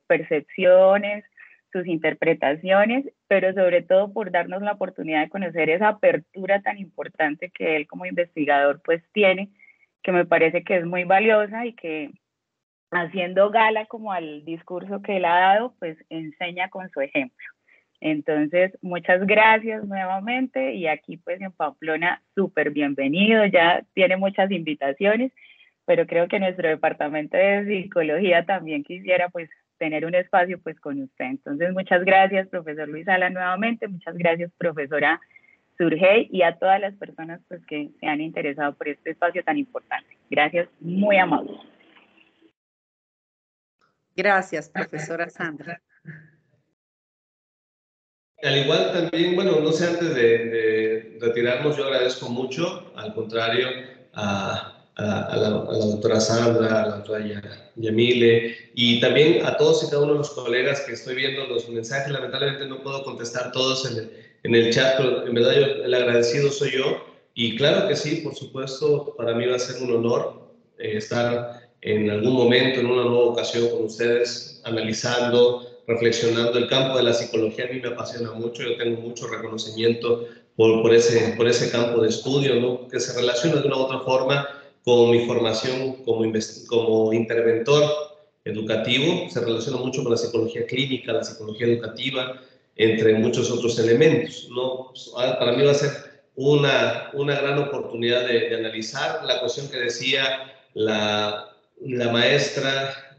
percepciones, sus interpretaciones, pero sobre todo por darnos la oportunidad de conocer esa apertura tan importante que él como investigador pues tiene, que me parece que es muy valiosa y que haciendo gala como al discurso que él ha dado, pues enseña con su ejemplo. Entonces, muchas gracias nuevamente y aquí pues en Pamplona, súper bienvenido, ya tiene muchas invitaciones, pero creo que nuestro departamento de psicología también quisiera pues tener un espacio pues con usted. Entonces, muchas gracias, profesor Luis Alan nuevamente, muchas gracias, profesora Surgey y a todas las personas pues, que se han interesado por este espacio tan importante. Gracias, muy amable. Gracias, profesora Sandra. Al igual también, bueno, no sé, antes de retirarnos, yo agradezco mucho, al contrario, a la doctora Sandra, a la doctora Yamile, y también a todos y cada uno de los colegas que estoy viendo los mensajes. Lamentablemente no puedo contestar todos en el chat, pero en verdad el agradecido soy yo. Y claro que sí, por supuesto, para mí va a ser un honor estar en algún momento, en una nueva ocasión con ustedes, analizando, reflexionando. El campo de la psicología a mí me apasiona mucho, yo tengo mucho reconocimiento por ese campo de estudio, ¿no? Que se relaciona de una u otra forma con mi formación como interventor educativo, se relaciona mucho con la psicología clínica, la psicología educativa, entre muchos otros elementos, ¿no? Para mí va a ser una gran oportunidad de analizar la cuestión que decía la maestra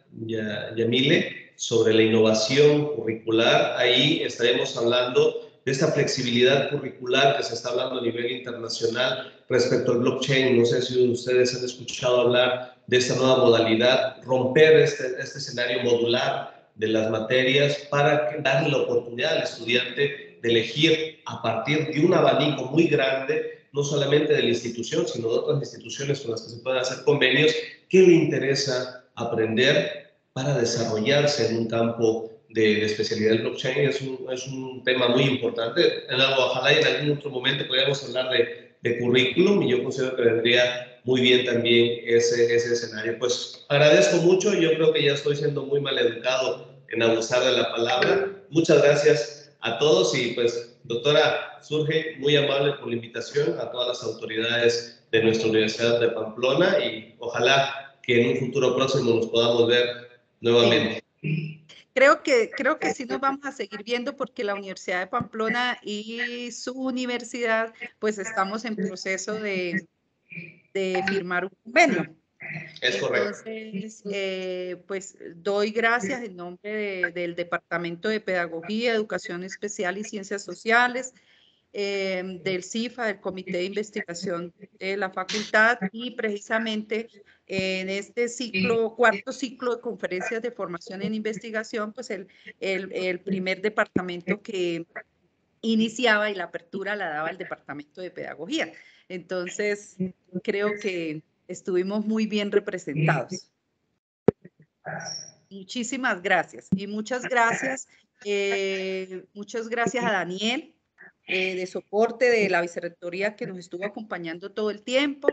Yamile sobre la innovación curricular. Ahí estaremos hablando de esta flexibilidad curricular que se está hablando a nivel internacional respecto al blockchain. No sé si ustedes han escuchado hablar de esta nueva modalidad, romper este escenario modular de las materias para darle la oportunidad al estudiante de elegir a partir de un abanico muy grande, no solamente de la institución, sino de otras instituciones con las que se pueden hacer convenios, qué le interesa aprender para desarrollarse en un campo de especialidad del blockchain. Es un tema muy importante. Ojalá en algún otro momento podamos hablar de currículum, y yo considero que vendría muy bien también ese escenario. Pues agradezco mucho, yo creo que ya estoy siendo muy mal educado en abusar de la palabra. Muchas gracias a todos, y pues doctora Surgey, muy amable por la invitación, a todas las autoridades de nuestra Universidad de Pamplona, y ojalá que en un futuro próximo nos podamos ver nuevamente. Creo que sí nos vamos a seguir viendo, porque la Universidad de Pamplona y su universidad pues estamos en proceso de firmar un convenio. Es correcto. Entonces, pues doy gracias en nombre del Departamento de Pedagogía, Educación Especial y Ciencias Sociales, del CIFA, del Comité de Investigación de la Facultad, y precisamente en este cuarto ciclo de conferencias de formación en investigación, pues el primer departamento que iniciaba y la apertura la daba el Departamento de Pedagogía. Entonces, creo que estuvimos muy bien representados. Muchísimas gracias. Y muchas gracias a Daniel, de soporte de la Vicerrectoría, que nos estuvo acompañando todo el tiempo.